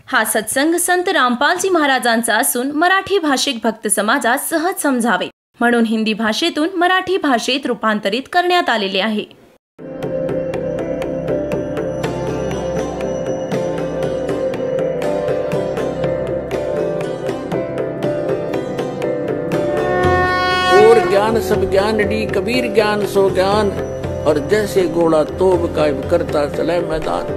हा सत्संग संत रामपालजी महाराजांचा असून मराठी भाषिक भक्त समाजास सहज समजावे म्हणून हिंदी भाषेतून मराठी भाषेत रूपांतरित करण्यात आलेले आहे. और ज्ञान सब ज्ञान डी कबीर ज्ञान सो ज्ञान और जैसे घोड़ा तोब कायम करता चले मैदान.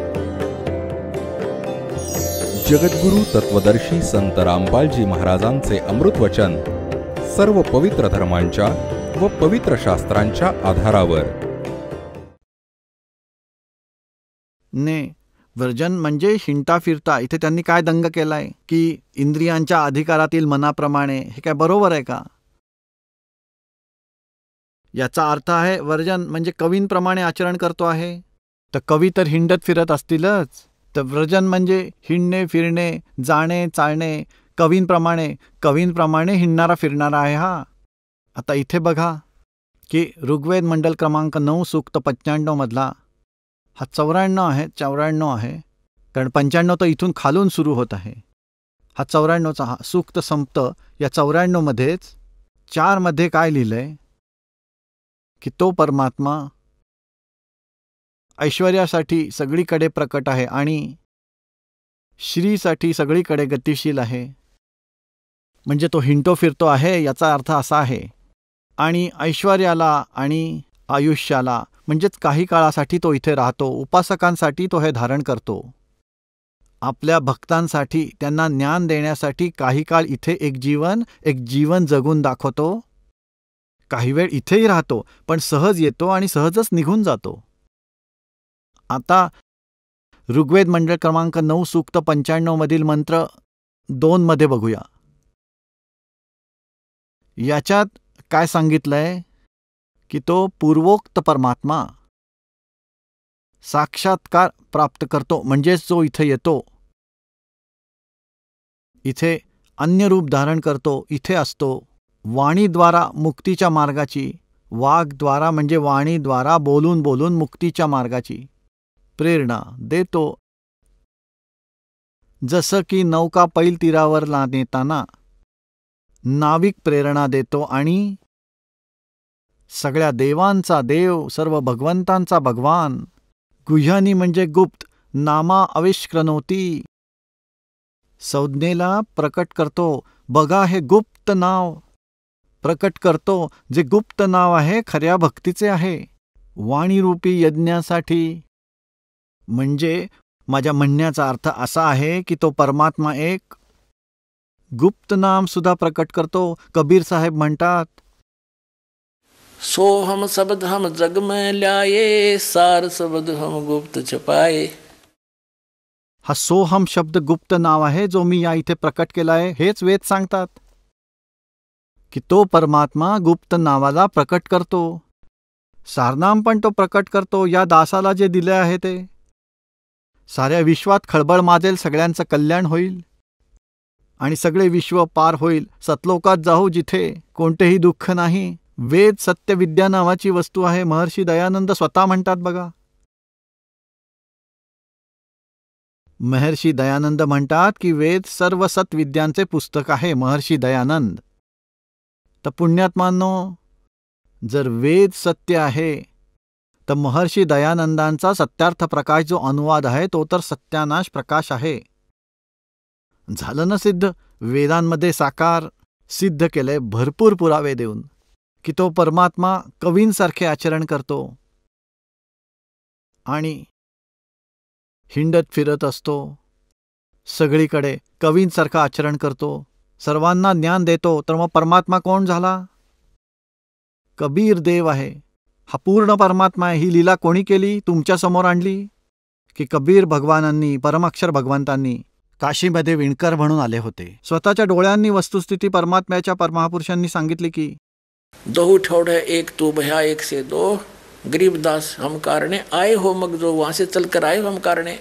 जगद्गुरु तत्वदर्शी संत रामपालजी महाराजांचे अमृत वचन सर्व पवित्र धर्मांच्या व पवित्र शास्त्रांच्या आधारावर. ने वर्जन म्हणजे हिंडता फिरता. इथे त्यांनी काय दंग केलाय की इंद्रियांच्या अधिकारातील मनाप्रमाणे. हे काय बरोबर आहे का? याचा अर्थ आहे वर्जन म्हणजे कवींप्रमाणे आचरण करतो आहे. तर कवी तर हिंडत फिरत असतीलच. तर व्रजन म्हणजे हिंडणे फिरणे जाणे चालणे कवींप्रमाणे हिंडणारा फिरणारा आहे हा. आता इथे बघा की ऋग्वेद मंडल क्रमांक 9 सूक्त 95 मधला हा 94 आहे कारण 95 तर इथून खालून सुरू होत आहे. हा 94चा हा सूक्त संपत या 94 मध्येच 4 मध्ये काय लिहिलंय की तो परमात्मा ऐश्वर्यासाठी सगळीकडे प्रकट आहे आणि श्रीसाठी सगळीकडे गतिशील आहे. म्हणजे तो हिंडतो फिरतो आहे याचा अर्थ असा आहे. आणि ऐश्वर्याला आणि आयुष्याला म्हणजेच काही काळासाठी तो इथे राहतो. उपासकांसाठी तो हे धारण करतो. आपल्या भक्तांसाठी त्यांना ज्ञान देण्यासाठी काही काळ इथे एक जीवन जगून दाखवतो. काही वेळ इथेही राहतो पण सहज येतो आणि सहजच निघून जातो. आता ऋग्वेद मंडळ क्रमांक 9 सूक्त 95 मधील मंत्र 2 मध्ये बघूया. याच्यात काय सांगितलंय की तो पूर्वोक्त परमात्मा साक्षात्कार प्राप्त करतो म्हणजेच जो इथे येतो, इथे अन्य रूप धारण करतो, इथे असतो. वाणीद्वारा मुक्तीच्या मार्गाची, वाग्द्वारा म्हणजे वाणीद्वारा बोलून बोलून मुक्तीच्या मार्गाची प्रेरणा देतो. जसं की नौका पैल तीरावर नेताना नाविक प्रेरणा देतो आणि सगळ्या देवांचा देव, सर्व भगवंतांचा भगवान, गुह्यानी म्हणजे गुप्त, नामा आविष्कृनोती संज्ञेला प्रकट करतो. बघा हे गुप्त नाव प्रकट करतो, जे गुप्त नाव आहे खऱ्या भक्तीचे आहे. वाणीरूपी यज्ञासाठी म्हणजे माझ्या म्हणण्याचा अर्थ असा आहे की तो परमात्मा एक गुप्त नाम सुद्धा प्रकट करतो. कबीर साहेब म्हणतात, सो हम शब्द हम जग में ल्याये, सार शब्द हम गुप्त छपाए. हा सोहम शब्द गुप्त नाव आहे जो मी या इथे प्रकट केला आहे. हेच वेद सांगतात की तो परमात्मा गुप्त नावाला प्रकट करतो. सारनाम पण तो प्रकट करतो. या दासाला जे दिले आहे ते साऱ्या विश्वात खळबळ माजेल, सगळ्यांचं कल्याण होईल आणि सगळे विश्व पार होईल. सतलोकात जाऊ जिथे कोणतेही दुःख नाही. वेद सत्य विद्या नावाची वस्तू आहे. महर्षी दयानंद स्वतः म्हणतात बघा. महर्षी दयानंद म्हणतात की वेद सर्व सत्विद्यांचे पुस्तक आहे. महर्षी दयानंद. तर पुण्यात्मांनो, जर वेद सत्य आहे तर महर्षी दयानंदांचा सत्यार्थ प्रकाश जो अनुवाद आहे तो तर सत्यानाश प्रकाश आहे. झालं ना सिद्ध. वेदांमध्ये साकार सिद्ध केलंय भरपूर पुरावे देऊन की तो परमात्मा कवींसारखे आचरण करतो आणि हिंडत फिरत असतो. सगळीकडे कवींसारखं आचरण करतो, सर्वांना ज्ञान देतो. तर मग परमात्मा कोण झाला? कबीर देव आहे. हा पूर्ण परमात्मा आहे. ही लीला कोणी केली? तुमच्या समोर आणली की कबीर भगवानांनी, परमाक्षर भगवंतांनी काशीमध्ये विणकर म्हणून आले होते. स्वतःच्या डोळ्यांनी वस्तुस्थिती परमात्म्याच्या परमहापुरुषांनी सांगितली की दो ठोड़ है एक तू भया एक से दो, गरीबदास हम कारणे आए हो मग जो वहां से चलकर आए हम कारणे.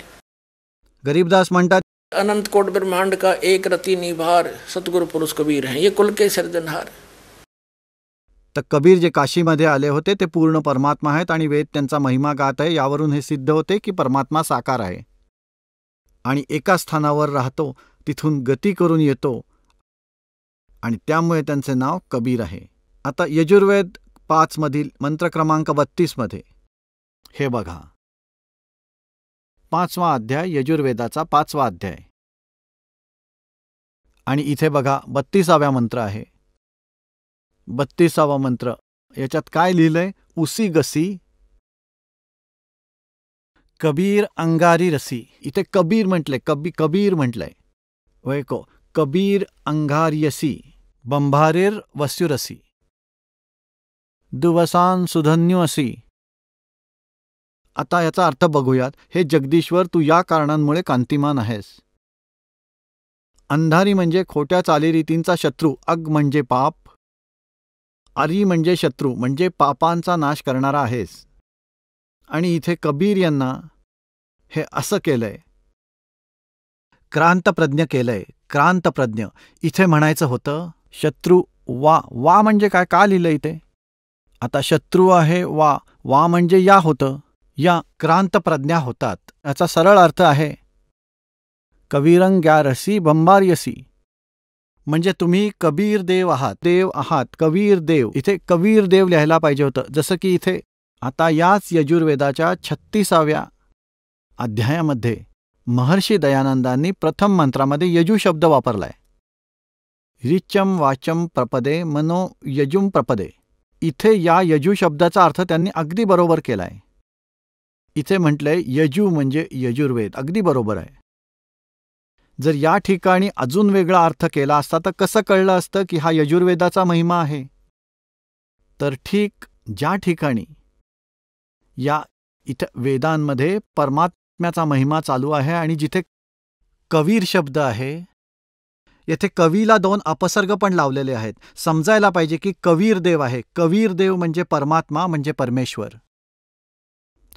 गरीबदास म्हणतात अनंत कोट ब्रह्मांड का एक रति निभार सतगुरु पुरुष कबीर हैं, ये कुल के सर्जनहार. तर कबीर जे काशीमध्ये आले होते ते पूर्ण परमात्मा आहेत आणि वेद त्यांचा महिमा गात आहे. यावरून हे सिद्ध होते की परमात्मा साकार आहे. आणि एका स्थानावर राहतो, तिथून गती करून येतो आणि त्यामुळे त्यांचे नाव कबीर आहे. आता यजुर्वेद 5 मधील मंत्र क्रमांक 32 मध्ये हे बघा. 5वा अध्याय, यजुर्वेदाचा 5वा अध्याय. आणि इथे बघा 32वा मंत्र आहे. 32वा मंत्र याच्यात काय लिहिलंय? उसी गसी कबीर अंगारी रसी. इथे कबीर म्हटलंय, कबीर म्हटलंय. वैको कबीर अंगार्यसी बंभारेर वस्युरसी दुवसान सुधन्यू असी. आता याचा अर्थ बघूयात. हे जगदीश्वर, तू या कारणांमुळे कांतिमान आहेस. अंधारी म्हणजे खोट्या चालीरीतींचा शत्रू, अग म्हणजे पाप, आरी म्हणजे शत्रू म्हणजे पापांचा नाश करणारा आहेस. आणि इथे कबीर यांना हे असं केलंय, क्रांतप्रज्ञ केलंय. क्रांतप्रज्ञ इथे म्हणायचं होतं शत्रू. वा म्हणजे काय? का लिहिलं इथे? आता शत्रू आहे वा म्हणजे या होतं. या क्रांतप्रज्ञा होतात. याचा सरळ अर्थ आहे कबीरंग्यारसी बंबार्यसी, म्हणजे तुम्ही कबीर देव आहात. कबीर देव. इथे कबीर देव लिहायला पाहिजे होतं, जसं की इथे. आता याच यजुर्वेदाच्या 36व्या अध्यायामध्ये महर्षी दयानंदांनी प्रथम मंत्रामध्ये यजू शब्द वापरलाय. रिचम वाचम प्रपदे मनो यजुम प्रपदे. इथे या यजू शब्दाचा अर्थ त्यांनी अगदी बरोबर केलाय. इथे म्हटलंय यजू म्हणजे यजुर्वेद. अगदी बरोबर आहे. जर या ठिकाणी अजून वेगळा अर्थ केला असता तर कसं कळलं असतं की हा यजुर्वेदाचा महिमा आहे? तर ठीक ज्या ठिकाणी या इथं वेदांमध्ये परमात्म्याचा महिमा चालू आहे आणि जिथे कबीर शब्द आहे, येथे कवीला 2 अपसर्ग पण लावलेले आहेत. समजायला पाहिजे की कबीर देव आहे. कबीर देव म्हणजे परमात्मा, म्हणजे परमेश्वर.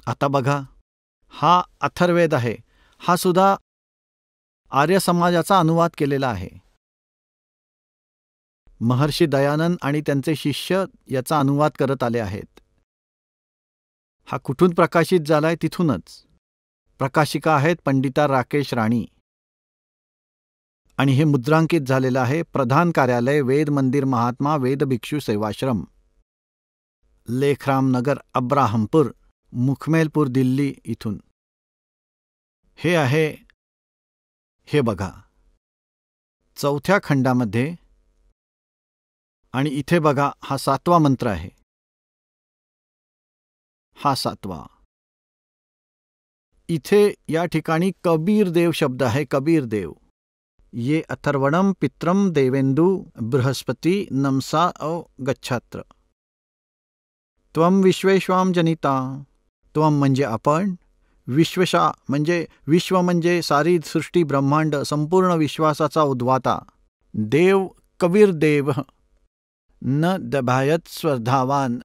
आता बघा, हा अथर्ववेद आहे. हा सुद्धा आर्य समाजाचा अनुवाद केलेला आहे. महर्षी दयानंद आणि त्यांचे शिष्य याचा अनुवाद करत आले आहेत. हा कुठून प्रकाशित झालाय? तिथूनच. प्रकाशिका आहेत पंडिता राकेश राणी. आणि हे मुद्रांकित झालेलं आहे. प्रधान कार्यालय वेद मंदिर महात्मा वेद भिक्षू सेवाश्रम, लेखराम नगर, अब्राहमपूर, मुखमेलपूर, दिल्ली इथून. हे आहे, हे बघा 4थ्या खंडामध्ये. आणि इथे बघा हा 7वा मंत्र आहे. हा 7वा. इथे या ठिकाणी कबीर देव शब्द आहे. कबीर देव. ये अथर्वणम पित्रम देवेंदु बृहस्पती नमसा गच्छात्र त्वम विश्वेश्वाम जनिता. त्वम म्हणजे आपण, विश्वशा म्हणजे विश्व म्हणजे सारी सृष्टी ब्रह्मांड संपूर्ण विश्वासाचा उद्वाता. देव कबीर देव न दभायत स्वर्धावान.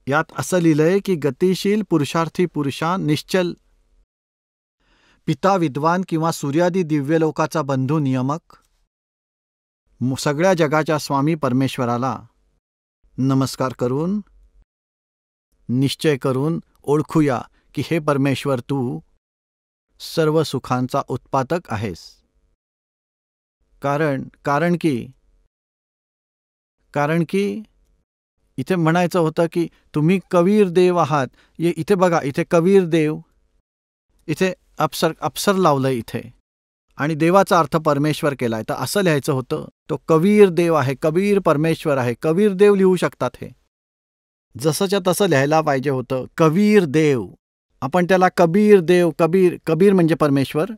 यात असं लिहिलंय की गतिशील पुरुषार्थी पुरुषा, निश्चल पिता विद्वान किंवा सूर्यादी दिव्यलोकाचा बंधू नियमक, सगळ्या जगाच्या स्वामी परमेश्वराला नमस्कार करून निश्चय करून ओळखूया की हे परमेश्वर तू सर्व सुखांचा उत्पादक आहेस. कारण की इथे म्हणायचं होतं की तुम्ही कबीर देव आहात. इथे बघा, इथे कबीर देव, इथे अप्सर लावलंय इथे आणि देवाचा अर्थ परमेश्वर केलाय. तर असं लिहायचं होतं तो कबीर देव आहे, कबीर परमेश्वर आहे. कबीर देव लिहू शकतात. हे जसंच्या तसं लिहायला पाहिजे होतं. कबीर देव, आपण त्याला कबीर देव, कबीर म्हणजे परमेश्वर,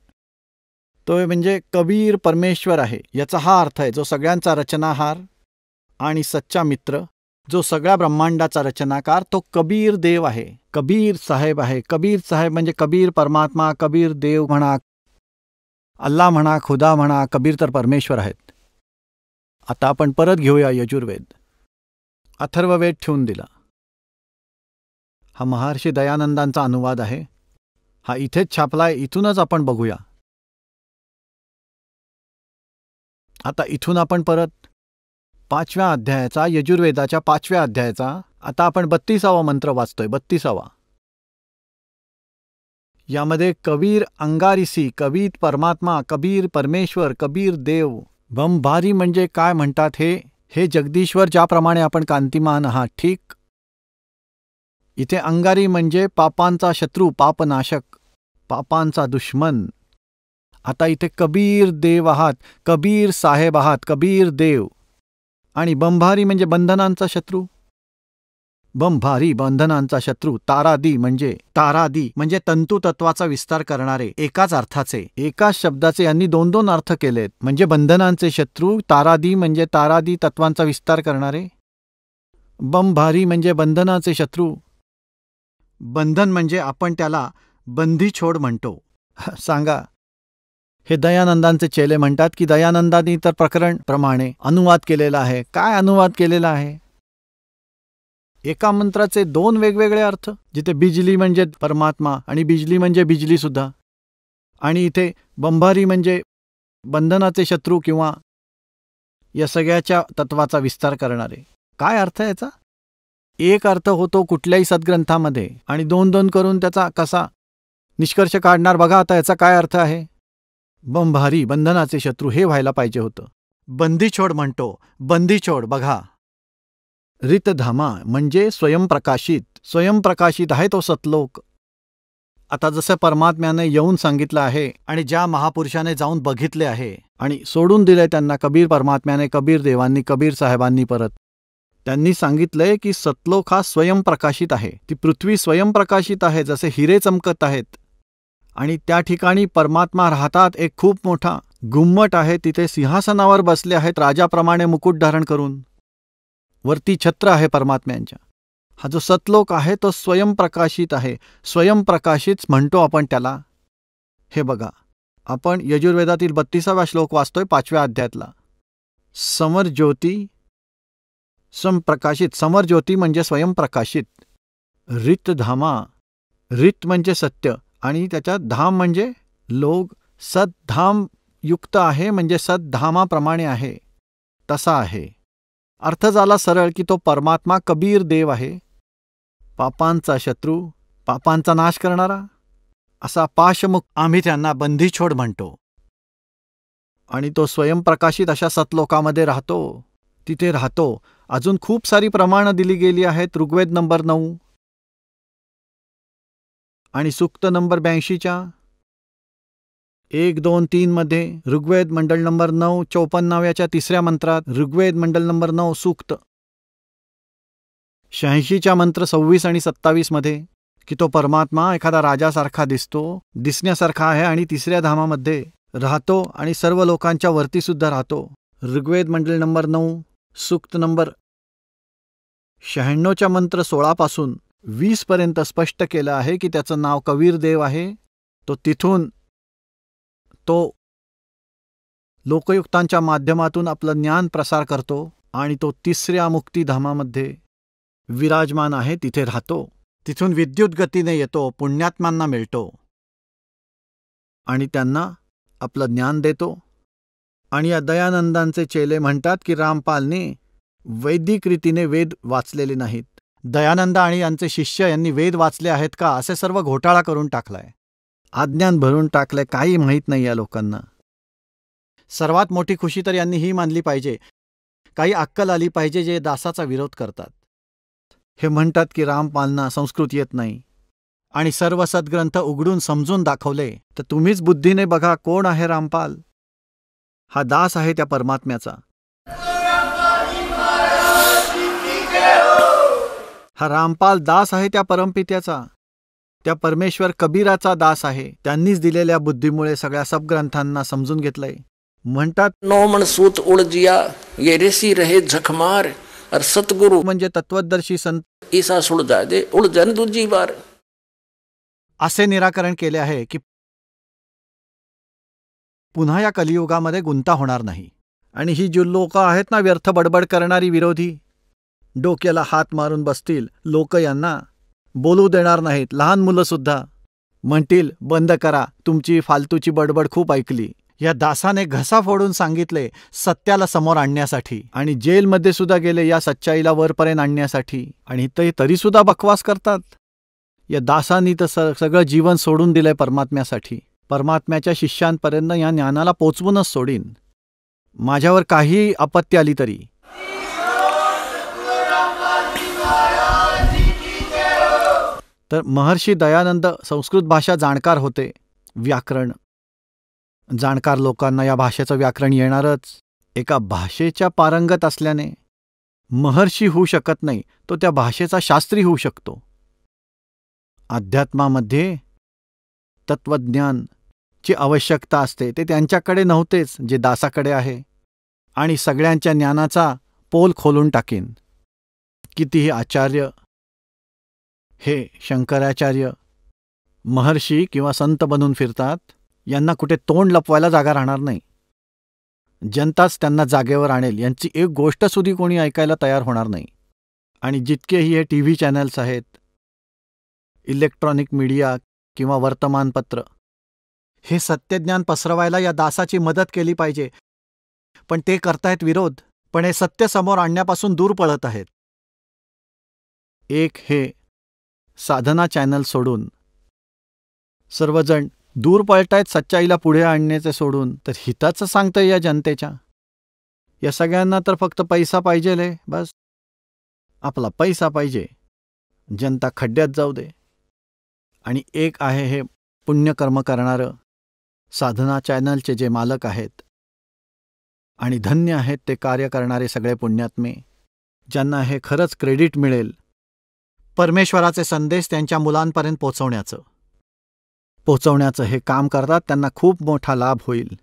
तो म्हणजे कबीर परमेश्वर आहे याचा हा अर्थ आहे. जो सगळ्यांचा रचनाहार आणि सच्चा मित्र, जो सगळ्या ब्रह्मांडाचा रचनाकार, तो कबीर देव आहे. कबीर साहेब आहे. कबीर साहेब म्हणजे कबीर परमात्मा, कबीर देव म्हणा, अल्लाह म्हणा, खुदा म्हणा, कबीर तर परमेश्वर आहेत. आता आपण परत घेऊया यजुर्वेद. अथर्ववेद ठेवून दिला. हा महर्षी दयानंदांचा अनुवाद आहे. हा इथेच छापलाय. इथूनच आपण बघूया. आता इथून आपण परत 5व्या अध्यायाचा, यजुर्वेदाच्या 5व्या अध्यायाचा आता आपण 32वा मंत्र वाचतोय. 32वा यामध्ये कबीर अंगारिसी, कबीर परमात्मा, कबीर परमेश्वर, कबीर देव. बमभारी म्हणजे काय म्हणतात हे जगदीश्वर ज्याप्रमाणे आपण कांतिमान आहात, ठीक. इथे अंगारी म्हणजे पापांचा शत्रू, पापनाशक, पापांचा दुश्मन. आता इथे कबीर देव आहात, कबीर साहेब आहात, कबीर देव. आणि बमभारी म्हणजे बंधनांचा शत्रू. बमभारी बंधनांचा शत्रू. तारादी म्हणजे तंतुतत्वाचा विस्तार करणारे, एकाच अर्थाचे, एकाच शब्दाचे यांनी 2 अर्थ केलेत. म्हणजे बंधनांचे शत्रू, तारादी म्हणजे तारादी तत्वांचा विस्तार करणारे. बमभारी म्हणजे बंधनाचे शत्रू. बंधन म्हणजे आपण त्याला बंदी छोड म्हणतो. सांगा, हे दयानंदांचे चेले म्हणतात की दयानंदांनी तर प्रकरण प्रमाणे अनुवाद केलेला आहे. काय अनुवाद केलेला आहे? एका मंत्राचे 2 वेगवेगळे अर्थ, जिथे बिजली म्हणजे परमात्मा आणि बिजली म्हणजे बिजली सुद्धा. आणि इथे बंभारी म्हणजे बंधनाचे शत्रू किंवा या सगळ्याच्या तत्वाचा विस्तार करणारे. काय अर्थ आहे याचा? एक अर्थ होतो कुठल्याही सद्ग्रंथामध्ये आणि 2 करून त्याचा कसा निष्कर्ष काढणार बघा. आता याचा काय अर्थ आहे? बमभारी बंधनाचे शत्रू हे व्हायला पाहिजे होतं. बंदीछोड म्हणतो, बंदीछोड बघा. रितधामा म्हणजे स्वयंप्रकाशित. स्वयंप्रकाशित आहे तो सतलोक. आता जसं परमात्म्याने येऊन सांगितलं आहे आणि ज्या महापुरुषाने जाऊन बघितले आहे आणि सोडून दिले त्यांना, कबीर परमात्म्याने, कबीर देवांनी, कबीर साहेबांनी परत त्यांनी सांगितलंय की सतलोक हा स्वयंप्रकाशित आहे. ती पृथ्वी स्वयंप्रकाशित आहे, जसे हिरे चमकत आहेत. आणि त्या ठिकाणी परमात्मा राहतात. एक खूप मोठा गुम्मट आहे, तिथे सिंहासनावर बसले आहेत राजाप्रमाणे मुकुट धारण करून. वरती छत्र आहे परमात्म्यांच्या. हा जो सतलोक आहे तो स्वयंप्रकाशित आहे. स्वयंप्रकाशित म्हणतो आपण त्याला. हे बघा, आपण यजुर्वेदातील 32वा श्लोक वाचतोय 5व्या अध्यायातला. समरज्योती संप्रकाशित. समरज्योती म्हणजे स्वयंप्रकाशित. रितधामा, रित म्हणजे सत्य आणि त्याच्यात धाम म्हणजे लोक. सद्धाम युक्त आहे म्हणजे सद्धामाप्रमाणे आहे तसा आहे. अर्थ झाला सरळ की तो परमात्मा कबीर देव आहे, पापांचा शत्रू, पापांचा नाश करणारा. असा पाशमुक्त आम्ही त्यांना बंदीछोड म्हणतो. आणि तो स्वयंप्रकाशित अशा सतलोकामध्ये राहतो, तिथे राहतो. अजून खूप सारी प्रमाणं दिली गेली आहेत. ऋग्वेद नंबर 9 आणि सूक्त नंबर 82च्या 1, 2, 3 मध्ये ऋग्वेद मंडळ नंबर 9 54व्याच्या 3ऱ्या मंत्रात ऋग्वेद मंडळ नंबर 9 सूक्त 86च्या मंत्र 26 आणि 27 मध्ये की तो परमात्मा एखादा राजासारखा दिसण्यासारखा आहे आणि 3ऱ्या धामामध्ये राहतो आणि सर्व लोकांच्या वरती सुद्धा राहतो. ऋग्वेद मंडळ नंबर 9 सूक्त नंबर 96च्या मंत्र 16 पासून 20 पर्यंत स्पष्ट केलं आहे की त्याचं नाव कबीर देव आहे. तो तिथून तो लोकयुक्तांच्या माध्यमातून आपलं ज्ञान प्रसार करतो आणि तो 3ऱ्या मुक्तिधामामध्ये विराजमान आहे, तिथे राहतो. तिथून विद्युत गतीने येतो, पुण्यात्म्यांना मिळतो आणि त्यांना आपलं ज्ञान देतो. आणि या दयानंदांचे चेले म्हणतात की रामपालने वैदिक रीतीने वेद वाचलेले नाहीत. दयानंद आणि यांचे शिष्य यांनी वेद वाचले आहेत का असे सर्व घोटाळा करून टाकलाय, अज्ञान भरून टाकलंय. काही माहीत नाही या लोकांना. सर्वात मोठी खुशी तर यांनी ही मानली पाहिजे, काही अक्कल आली पाहिजे जे दासाचा विरोध करतात. हे म्हणतात की रामपालना संस्कृत येत नाही आणि सर्व सद्ग्रंथ उघडून समजून दाखवले. तर तुम्हीच बुद्धीने बघा कोण आहे रामपाल. हा दास आहे त्या परमात्म्याचा. हा रामपाल दास आहे त्या परमपित्याचा, त्या परमेश्वर कबीराचा दास आहे. त्यांनीच दिलेल्या बुद्धीमुळे सगळ्या सबग्रंथांना समजून घेतलंय. म्हणतात 9 मन सूत उळजिया ये ऋषी रहे झखमार और सतगुरु म्हणजे तत्वदर्शी संत ईसा सुळजा दे उळजन दूजी बार. असे निराकरण केले आहे की पुन्हा या कलियुगामध्ये गुंता होणार नाही. आणि ही जी लोक आहेत ना व्यर्थ बडबड करणारी विरोधी, डोक्याला हात मारून बसतील. लोक यांना बोलू देणार नाहीत. लहान मुलं सुद्धा म्हणतील बंद करा, तुमची फालतूची बडबड खूप ऐकली. या दासाने घसा फोडून सांगितले सत्याला समोर आणण्यासाठी आणि जेलमध्ये सुद्धा गेले या सच्चाईला वरपर्यंत आणण्यासाठी. आणि ते तरी सुद्धा बकवास करतात. या दासांनी तर सगळं जीवन सोडून दिलंय परमात्म्यासाठी. परमात्म्याच्या शिष्यांपर्यंत या ज्ञानाला पोचवूनच सोडीन, माझ्यावर काही आपत्ती आली तरी. तर महर्षी दयानंद संस्कृत भाषा जाणकार होते, व्याकरण जाणकार लोकांना या भाषेचं व्याकरण येणारच. एका भाषेच्या पारंगत असल्याने महर्षी होऊ शकत नाही, तो त्या भाषेचा शास्त्री होऊ शकतो. अध्यात्मामध्ये तत्वज्ञानची आवश्यकता असते, ते त्यांच्याकडे नव्हतेच जे दासाकडे आहे. आणि सगळ्यांच्या ज्ञानाचा पोल खोलून टाकीन. कितीही आचार्य, हे शंकराचार्य महर्षी किंवा संत बनून फिरतात, यांना कुठे तोंड लपवायला जागा राहणार नाही. जनताच त्यांना जागेवर आणेल, यांची एक गोष्ट सुद्धा कोणी ऐकायला तयार होणार नाही. आणि जितकेही हे TV चॅनल्स आहेत, इलेक्ट्रॉनिक मीडिया किंवा वर्तमानपत्र, हे सत्यज्ञान पसरवायला या दासाची मदत केली पाहिजे. पण ते करतायत विरोध, पण हे सत्य समोर आणण्यापासून दूर पळत आहेत. एक हे साधना चॅनल सोडून सर्वजण दूर पळतायत सच्चाईला पुढे आणण्याचे सोडून. तर हिताचं सांगतंय या जनतेच्या. या सगळ्यांना तर फक्त पैसा पाहिजे, बस आपला पैसा पाहिजे, जनता खड्ड्यात जाऊ दे. आणि एक आहे हे पुण्यकर्म करणारं साधना चॅनलचे जे मालक आहेत, आणि धन्य आहेत ते कार्य करणारे सगळे पुण्यात्मे, ज्यांना हे खरंच क्रेडिट मिळेल परमेश्वराचे संदेश त्यांच्या मुलांपर्यंत पोचवण्याचं हे काम करतात. त्यांना खूप मोठा लाभ होईल.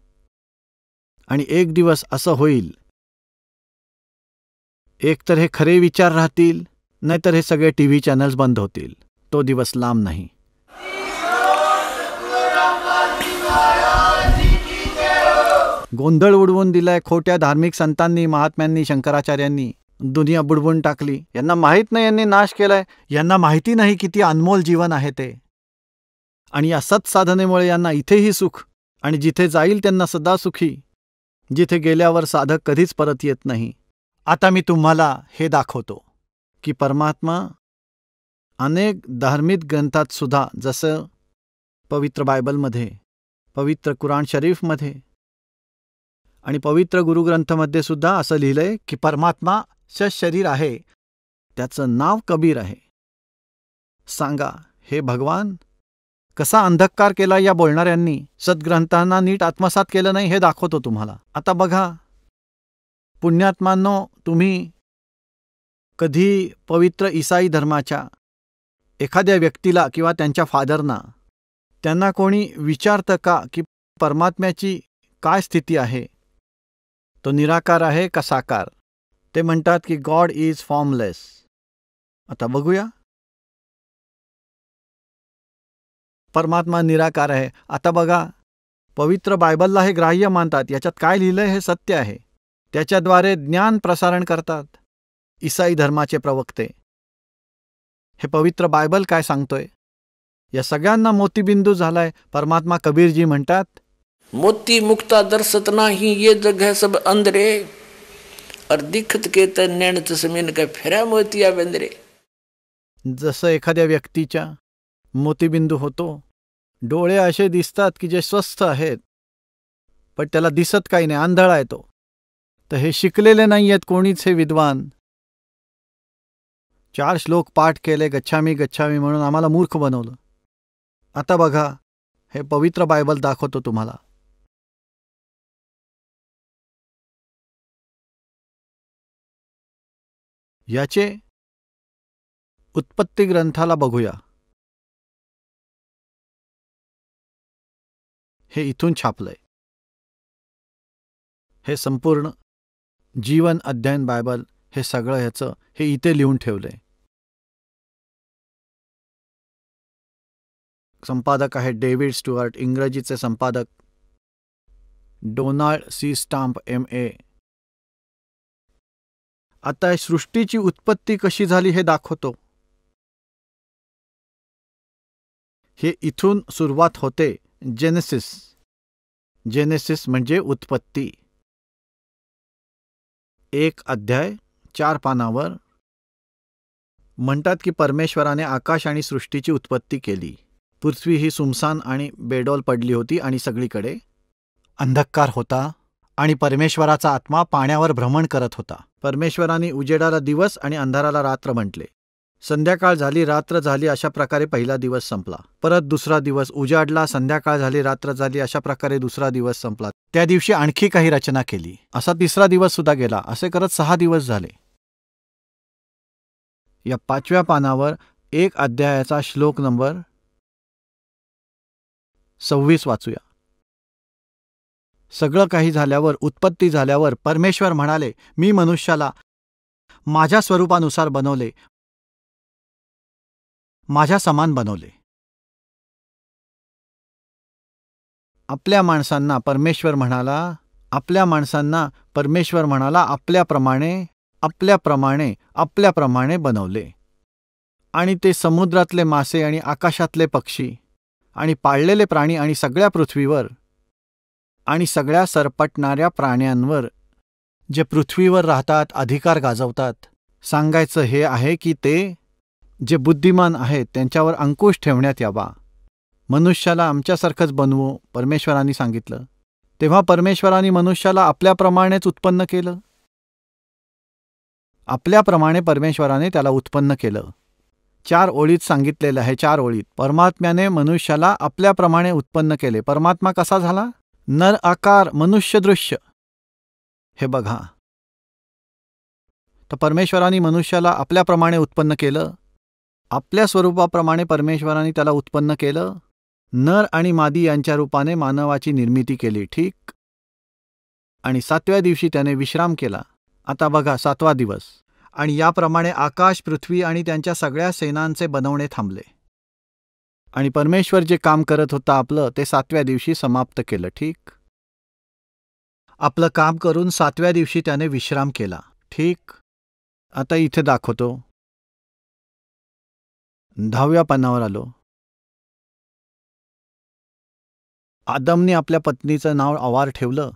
आणि एक दिवस असं होईल, एक तर हे खरे विचार राहतील, नाहीतर हे सगळे TV चॅनल्स बंद होतील. तो दिवस लांब नाही. गोंधळ उडवून दिलाय खोट्या धार्मिक संतांनी, महात्म्यांनी, शंकराचार्यांनी. दुनिया बुडवून टाकली. यांना माहीत नाही यांनी नाश केलाय. यांना माहिती नाही किती अनमोल जीवन आहे ते. आणि या सत्साधनेमुळे यांना इथेही सुख, आणि जिथे जाईल त्यांना सदा सुखी. जिथे गेल्यावर साधक कधीच परत येत नाही. आता मी तुम्हाला हे दाखवतो की परमात्मा अनेक धार्मिक ग्रंथात सुद्धा, जसं पवित्र बायबलमध्ये, पवित्र कुराण शरीफमध्ये आणि पवित्र गुरुग्रंथमध्ये सुद्धा असं लिहिलंय की परमात्मा शरीर आहे, त्याचं नाव कबीर आहे. सांगा हे भगवान, कसा अंधकार केला या बोलणाऱ्यांनी. सद्ग्रंथांना नीट आत्मसात केलं नाही हे दाखवतो तुम्हाला. आता बघा पुण्यात्मांनो, तुम्ही कधी पवित्र ईसाई धर्माच्या एखाद्या व्यक्तीला किंवा त्यांच्या फादरना, त्यांना कोणी विचारतं का की परमात्म्याची काय स्थिती आहे, तो निराकार आहे का साकार? ते म्हणतात की गॉड इज फॉर्मलेस. आता बघूया, परमात्मा निराकार आहे. आता बघा, पवित्र बायबलला हे ग्राह्य मानतात. याच्यात काय लिहिलंय हे सत्य आहे. त्याच्याद्वारे ज्ञान प्रसारण करतात ईसाई धर्माचे प्रवक्ते. हे पवित्र बायबल काय सांगतोय? या सगळ्यांना मोतीबिंदू झालाय. परमात्मा कबीरजी म्हणतात, मोती मुक्ता दर्शत नाही ये जग है सब अंधरे, और दिखत के तर नैणच समीन का फेऱ्या मोतिया बेंद्रे. जसं एखाद्या व्यक्तीच्या मोतीबिंदू होतो, डोळे असे दिसतात की जे स्वस्थ आहेत, पण त्याला दिसत काही नाही, आंधळा आहे तो. तर हे शिकलेले नाही आहेत कोणीच हे विद्वान. 4 श्लोक पाठ केले गच्छामी गच्छामी म्हणून आम्हाला मूर्ख बनवलं. आता बघा, हे पवित्र बायबल दाखवतो तुम्हाला. याचे उत्पत्ती ग्रंथाला बघूया. हे इथून छापलंय. हे संपूर्ण जीवन अध्ययन बायबल, हे सगळं ह्याचं हे इथे लिहून ठेवलंय. संपादक आहे डेव्हिड स्टुअर्ट, इंग्रजीचे संपादक डोनाल्ड सी स्टाम्प MA. आता सृष्टीची उत्पत्ती कशी झाली हे दाखवतो. हे इथून सुरुवात होते. जेनेसिस म्हणजे उत्पत्ती. 1 अध्याय 4 पानावर म्हणतात की परमेश्वराने आकाश आणि सृष्टीची उत्पत्ती केली. पृथ्वी ही सुमसान आणि बेडोल पडली होती आणि सगळीकडे अंधकार होता आणि परमेश्वराचा आत्मा पाण्यावर भ्रमण करत होता. परमेश्वराने उजेडाला दिवस आणि अंधाराला रात्र म्हटले. संध्याकाळ झाली, रात्र झाली, अशा प्रकारे पहिला दिवस संपला. परत दुसरा दिवस उजाडला, संध्याकाळ झाली, रात्र झाली, अशा प्रकारे दुसरा दिवस संपला. त्या दिवशी आणखी काही रचना केली. असा तिसरा दिवस सुद्धा गेला. असे करत 6 दिवस झाले. या 5व्या पानावर 1 अध्यायाचा श्लोक नंबर 26 वाचूया. सगळं काही झाल्यावर, उत्पत्ती झाल्यावर परमेश्वर म्हणाले, मी मनुष्याला माझ्या स्वरूपानुसार बनवले, माझ्या समान बनवले. आपल्या माणसांना परमेश्वर म्हणाला आपल्याप्रमाणे बनवले. आणि ते समुद्रातले मासे आणि आकाशातले पक्षी आणि पाळलेले प्राणी आणि सगळ्या पृथ्वीवर आणि सगळ्या सरपटणाऱ्या प्राण्यांवर जे पृथ्वीवर राहतात, अधिकार गाजवतात. सांगायचं हे आहे की ते जे बुद्धिमान आहेत त्यांच्यावर अंकुश ठेवण्यात यावा. मनुष्याला आमच्यासारखंच बनवू, परमेश्वरांनी सांगितलं. तेव्हा परमेश्वरांनी मनुष्याला आपल्याप्रमाणेच उत्पन्न केलं. आपल्याप्रमाणे परमेश्वराने त्याला उत्पन्न केलं. 4 ओळीत सांगितलेलं आहे. 4 ओळीत परमात्म्याने मनुष्याला आपल्याप्रमाणे उत्पन्न केले. परमात्मा कसा झाला? नर आकार, मनुष्य दृश्य. हे बघा, तर परमेश्वरांनी मनुष्याला आपल्याप्रमाणे उत्पन्न केलं. आपल्या स्वरूपाप्रमाणे परमेश्वरांनी त्याला उत्पन्न केलं. नर आणि मादी यांच्या रूपाने मानवाची निर्मिती केली. ठीक. आणि 7व्या दिवशी त्याने विश्राम केला. आता बघा 7वा दिवस. आणि याप्रमाणे आकाश, पृथ्वी आणि त्यांच्या सगळ्या सेनांचे बनवणे थांबले. आणि परमेश्वर जे काम करत होता आपलं, ते 7व्या दिवशी समाप्त केलं. ठीक. आपलं काम करून 7व्या दिवशी त्याने विश्राम केला. ठीक. आता इथे दाखवतो. 10व्या पानावर आलो. आदमने आपल्या पत्नीचं नाव अवार ठेवलं.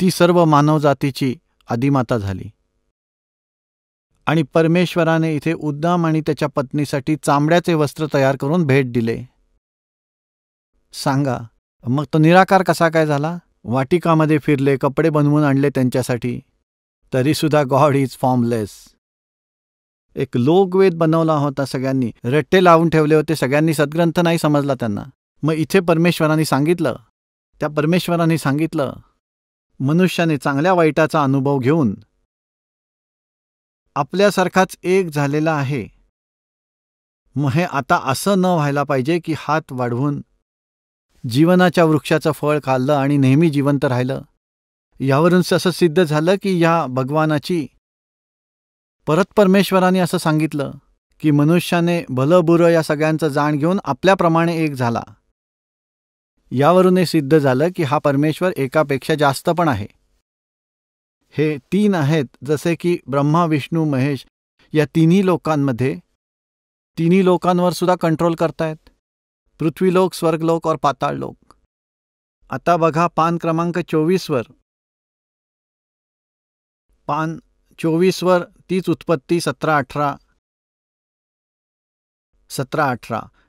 ती सर्व मानवजातीची आदिमाता झाली. आणि परमेश्वराने इथे उद्दाम आणि त्याच्या पत्नीसाठी चांबड्याचे वस्त्र तयार करून भेट दिले. सांगा, मग तो निराकार कसा काय झाला? वाटिकामध्ये फिरले, कपडे बनवून आणले त्यांच्यासाठी, तरीसुद्धा गॉड इज फॉर्मलेस. एक लोकवेद बनवला होता सगळ्यांनी, रट्टे लावून ठेवले होते सगळ्यांनी, सद्ग्रंथ नाही समजला त्यांना. मग इथे परमेश्वरांनी सांगितलं, मनुष्याने चांगल्या वाईटाचा अनुभव घेऊन आपल्यासारखाच एक झालेला आहे. मग हे आता असं न व्हायला पाहिजे की हात वाढवून जीवनाच्या वृक्षाचं फळ खाल्लं आणि नेहमी जिवंत राहिलं. यावरून असं सिद्ध झालं की या भगवानाची परत परमेश्वराने असं सांगितलं की मनुष्याने भलं बुरं या सगळ्यांचं जाण घेऊन आपल्याप्रमाणे एक झाला. यावरून हे सिद्ध झालं की हा परमेश्वर एकापेक्षा जास्त पण आहे. हे 3 आहेत, जसे की ब्रह्मा, विष्णू, महेश या तिन्ही लोकांवर सुद्धा कंट्रोल करतायत. पृथ्वीलोक, स्वर्गलोक और पाताळ लोक. आता बघा पान क्रमांक 24वर. पान 24वर तीच उत्पत्ती 17-18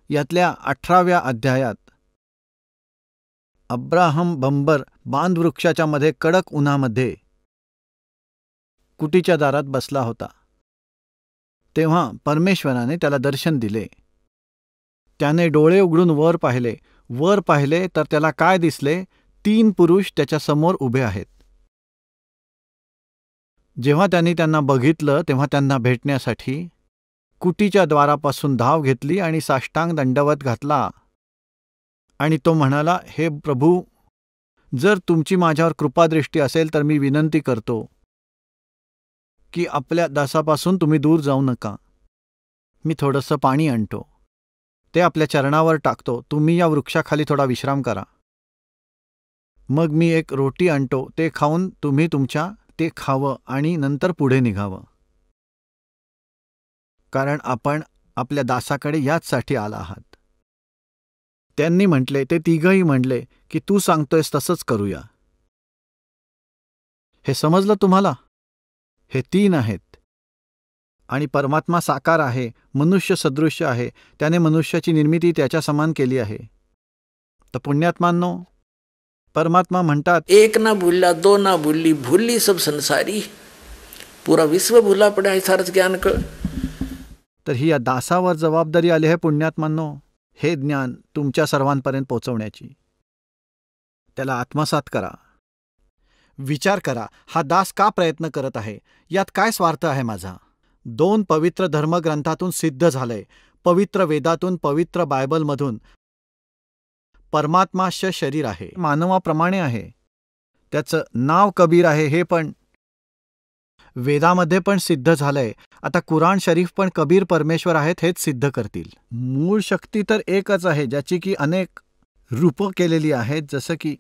यातल्या 18व्या अध्यायात अब्राहम बंबर बांधवृक्षाच्या मध्ये कडक उन्हामध्ये कुटीच्या दारात बसला होता. तेव्हा परमेश्वराने त्याला दर्शन दिले. त्याने डोळे उघडून वर पाहिले तर त्याला काय दिसले? 3 पुरुष त्याच्या समोर उभे आहेत. जेव्हा त्यांनी त्यांना बघितलं तेव्हा त्यांना भेटण्यासाठी कुटीच्या द्वारापासून धाव घेतली आणि साष्टांग दंडवत घातला. आणि तो म्हणाला, हे प्रभू, जर तुमची माझ्यावर कृपादृष्टी असेल तर मी विनंती करतो की आपल्या दासापासून तुम्ही दूर जाऊ नका. मी थोडंसं पाणी आणतो, ते आपल्या चरणावर टाकतो. तुम्ही या वृक्षाखाली थोडा विश्राम करा. मग मी एक रोटी आणतो, ते खाऊन तुम्ही ते खावं आणि नंतर पुढे निघावं. कारण आपण आपल्या दासाकडे याचसाठी आला आहात. त्यांनी म्हटले, ते तिघही म्हटले की तू सांगतोयस तसंच करूया. हे समजलं तुम्हाला? हे 3 आहेत. आणि परमात्मा साकार आहे, मनुष्य सदृश्य आहे, त्याने मनुष्याची निर्मिती त्याच्या समान केली आहे. तर पुण्यात्मांनो, परमात्मा म्हणतात, एक ना भूला दो ना भूली, भूली सब संसारी. पूरा विश्व भूला पड़ा है सारस ज्ञान का. तर ही या दासावर जबाबदारी आली आहे पुण्यात्मांनो, हे ज्ञान तुमच्या सर्वांपर्यंत पोहोचवण्याची. त्याला आत्मसात करा. विचार करा, हा दास का प्रयत्न करत आहे, यात काय स्वार्थ आहे माझा. 2 पवित्र धर्मग्रंथातून सिद्ध झालंय, पवित्र वेदातून, पवित्र बायबलमधून, परमात्मा शरीर आहे, मानवाप्रमाणे आहे. त्याचं नाव कबीर आहे, हे पण वेदामध्ये पण सिद्ध झालंय. आता कुराण शरीफ पण कबीर परमेश्वर आहेत हेच सिद्ध करतील. मूळ शक्ती तर एकच आहे, ज्याची की अनेक रूपं केलेली आहेत, जसं की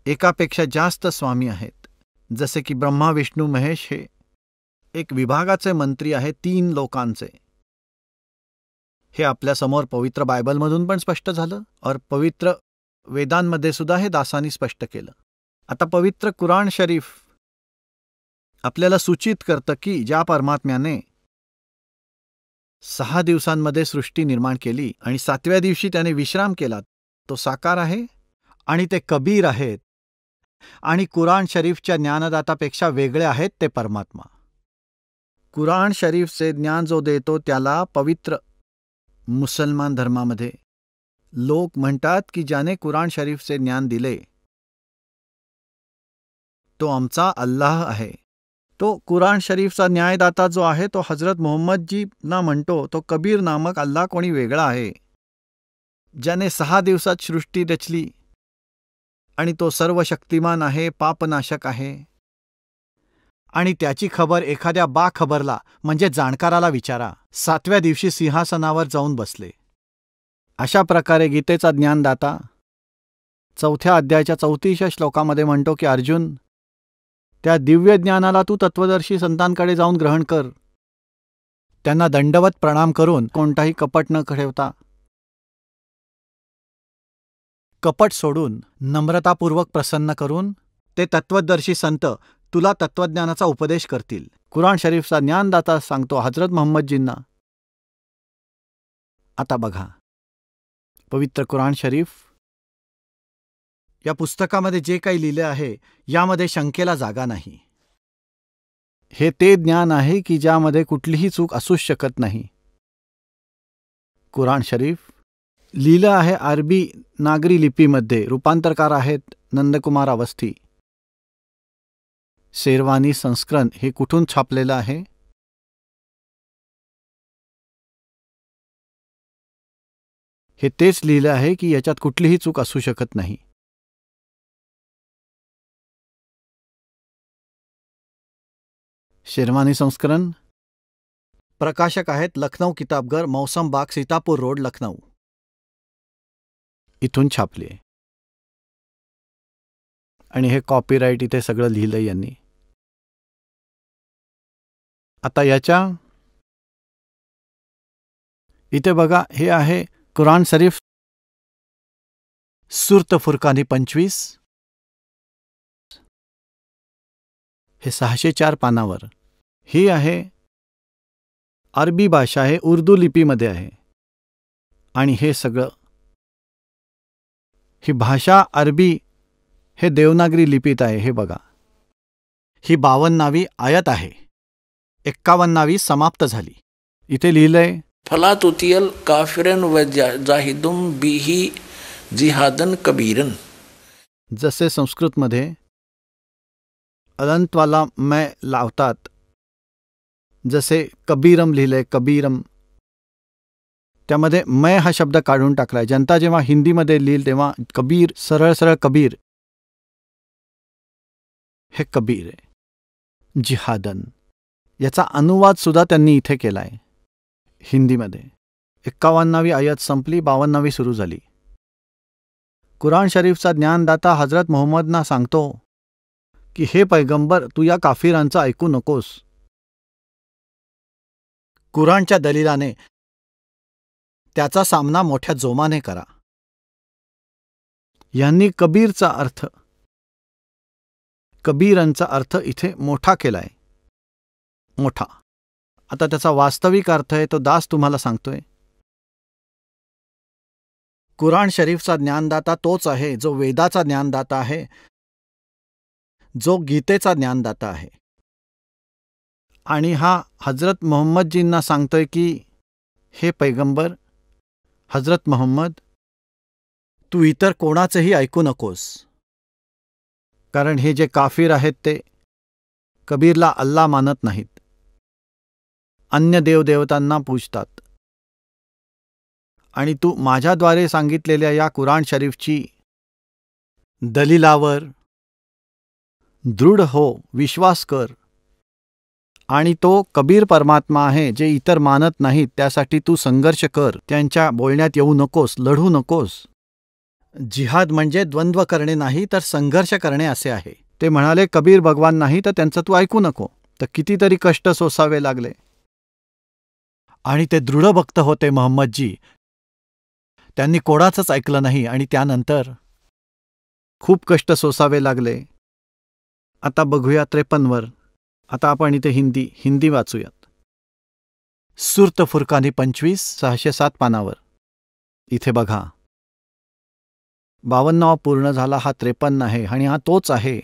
एकापेक्षा जास्त स्वामी आहेत. जसे की ब्रह्मा विष्णू महेश हे एक विभागाचे मंत्री आहेत, 3 लोकांचे. हे आपल्यासमोर पवित्र बायबलमधून पण स्पष्ट झालं, और पवित्र वेदांमध्ये सुद्धा हे दासांनी स्पष्ट केलं. आता पवित्र कुराण शरीफ आपल्याला सूचित करतं की ज्या परमात्म्याने 6 दिवसांमध्ये सृष्टी निर्माण केली आणि 7व्या दिवशी त्याने विश्राम केला, तो साकार आहे आणि ते कबीर आहेत. आणि कुराण शरीफच्या ज्ञानदातापेक्षा वेगळे आहेत ते परमात्मा. कुराण शरीफचे ज्ञान जो देतो त्याला पवित्र मुसलमान धर्मामध्ये लोक म्हणतात की ज्याने कुराण शरीफचे ज्ञान दिले तो आमचा अल्लाह आहे. तो कुराण शरीफचा न्यायदाता जो आहे तो हजरत मोहम्मदजींना म्हणतो तो कबीर नामक अल्लाह कोणी वेगळा आहे, ज्याने 6 दिवसात सृष्टी रचली आणि तो सर्व शक्तिमान आहे, पापनाशक आहे. आणि त्याची खबर एखाद्या बाखबरला म्हणजे जाणकाराला विचारा. 7व्या दिवशी सिंहासनावर जाऊन बसले. अशा प्रकारे गीतेचा ज्ञानदाता 4थ्या अध्यायाच्या 34व्या श्लोकामध्ये म्हणतो की अर्जुन, त्या दिव्य ज्ञानाला तू तत्वदर्शी संतांकडे जाऊन ग्रहण कर. त्यांना दंडवत प्रणाम करून कोणताही कपट न ठेवता, कपट सोडून नम्रतापूर्वक प्रसन्न करून ते तत्वदर्शी संत तुला तत्वज्ञानाचा उपदेश करतील. कुराण शरीफचा ज्ञानदाता सांगतो हजरत मोहम्मदजींना. आता बघा, पवित्र कुराण शरीफ या पुस्तकामध्ये जे काही लिहिले आहे यामध्ये शंकेला जागा नाही. हे ते ज्ञान आहे की ज्यामध्ये कुठलीही चूक असूच शकत नाही. कुराण शरीफ लिहिलं आहे अरबी नागरी लिपीमध्ये. रूपांतरकार आहेत नंदकुमार अवस्थी. शेरवानी संस्करण हे कुठून छापलेलं आहे? हे तेच लिहिलं आहे की याच्यात कुठलीही चूक असू शकत नाही. शेरवानी संस्करण प्रकाशक आहेत लखनौ किताबघर, मौसम बाग, सीतापूर रोड, लखनौ. इथून छापले आणि हे कॉपीराइट इथे सगळं लिहिलं यांनी. आता याच्या इथे बघा, हे आहे कुराण शरीफ सुरत फुरकानी 25. हे 604 पानावर. ही आहे अरबी भाषा आहे, उर्दू लिपीमध्ये आहे. आणि हे सगळं ही भाषा अरबी हे देवनागरी लिपीत आहे. हे बघा, ही 52वी आयत आहे. 51वी समाप्त झाली. इथे लिहिलंय फला तुतियल काफिरन व जाहिदुम बिही जिहादन कबीरन. जसे संस्कृतमध्ये अलंतवाला मै लावतात, जसे कबीरम लिहिलंय कबीरम, त्यामध्ये मै हा शब्द काढून टाकलाय. जनता जेव्हा हिंदीमध्ये लिहिल तेव्हा कबीर सरळ सरळ कबीर, हे कबीर आहे. जिहादन याचा अनुवाद सुद्धा त्यांनी इथे केलाय हिंदीमध्ये. 51वी आयत संपली, 52वी सुरू झाली. कुराण शरीफचा ज्ञानदाता हजरत मोहम्मदना सांगतो की हे पैगंबर, तू या काफिरांचं ऐकू नकोस. कुराणच्या दलिलाने त्याचा सामना मोठ्या जोमाने करा. यांनी कबीरांचा अर्थ इथे मोठा केलाय. मोठा आता त्याचा वास्तविक अर्थ आहे तो दास तुम्हाला सांगतोय. कुराण शरीफचा ज्ञानदाता तोच आहे जो वेदाचा ज्ञानदाता आहे, जो गीतेचा ज्ञानदाता आहे. आणि हा हजरत मोहम्मदजींना सांगतोय की हे पैगंबर हजरत मोहम्मद, तू इतर कोणाचंही ऐकू नकोस, कारण हे जे काफिर आहेत ते कबीरला अल्लाह मानत नाहीत, अन्य देवदेवतांना पूजतात. आणि तू माझ्याद्वारे सांगितलेल्या या कुराण शरीफची दलिलावर दृढ हो, विश्वास कर. आणि तो कबीर परमात्मा आहे जे इतर मानत नाहीत, त्यासाठी तू संघर्ष कर. त्यांच्या बोलण्यात येऊ नकोस, लढू नकोस. जिहाद म्हणजे द्वंद्व करणे नाही तर संघर्ष करणे असे आहे. ते म्हणाले कबीर भगवान नाही तर त्यांचं तू ऐकू नको. तर कितीतरी कष्ट सोसावे लागले. आणि ते दृढ भक्त होते मोहम्मदजी. त्यांनी कोणाचंच ऐकलं नाही आणि त्यानंतर खूप कष्ट सोसावे लागले. आता बघूया 53 आता आपण इथे हिंदी वाचूयात. सुरत फुरकानी 25 607 पानावर इथे बघा. 52वा पूर्ण झाला, हा 53 आहे. आणि हा तोच आहे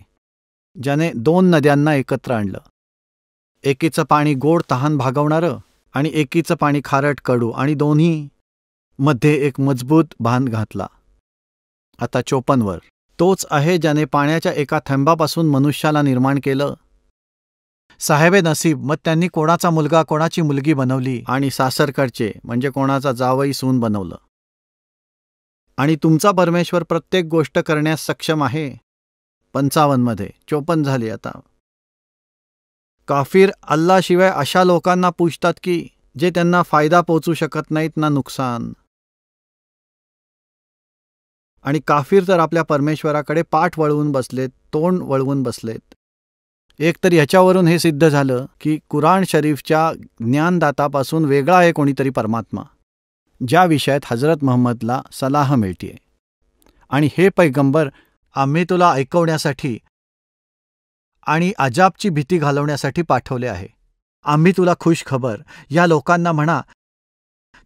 ज्याने 2 नद्यांना एकत्र आणलं. एकीचं पाणी गोड तहान भागवणारं आणि एकीचं पाणी खारट कडू, आणि दोन्ही मध्ये एक मजबूत बांध घातला. आता 54 तोच आहे ज्याने पाण्याच्या एका थेंबापासून मनुष्याला निर्माण केलं. साहेबे नसीब, मग त्यांनी कोणाचा मुलगा कोणाची मुलगी बनवली आणि सासरकडचे म्हणजे कोणाचा जावई सून बनवलं. आणि तुमचा परमेश्वर प्रत्येक गोष्ट करण्यास सक्षम आहे. 55 मध्ये 54 झाली. आता काफिर अल्लाशिवाय अशा लोकांना पूजतात की जे त्यांना फायदा पोचू शकत नाहीत ना नुकसान. आणि काफिर तर आपल्या परमेश्वराकडे पाठ वळवून बसलेत, तोंड वळवून बसलेत. एकतर ह्याच्यावरून हे सिद्ध झालं की कुराण शरीफच्या ज्ञानदातापासून वेगळा आहे कोणीतरी परमात्मा, ज्या विषयात हजरत मोहम्मदला सलाह मिळतीये. आणि हे पैगंबर, आम्ही तुला ऐकवण्यासाठी आणि अजाबची भीती घालवण्यासाठी पाठवले आहे. आम्ही तुला खुश खबर, या लोकांना म्हणा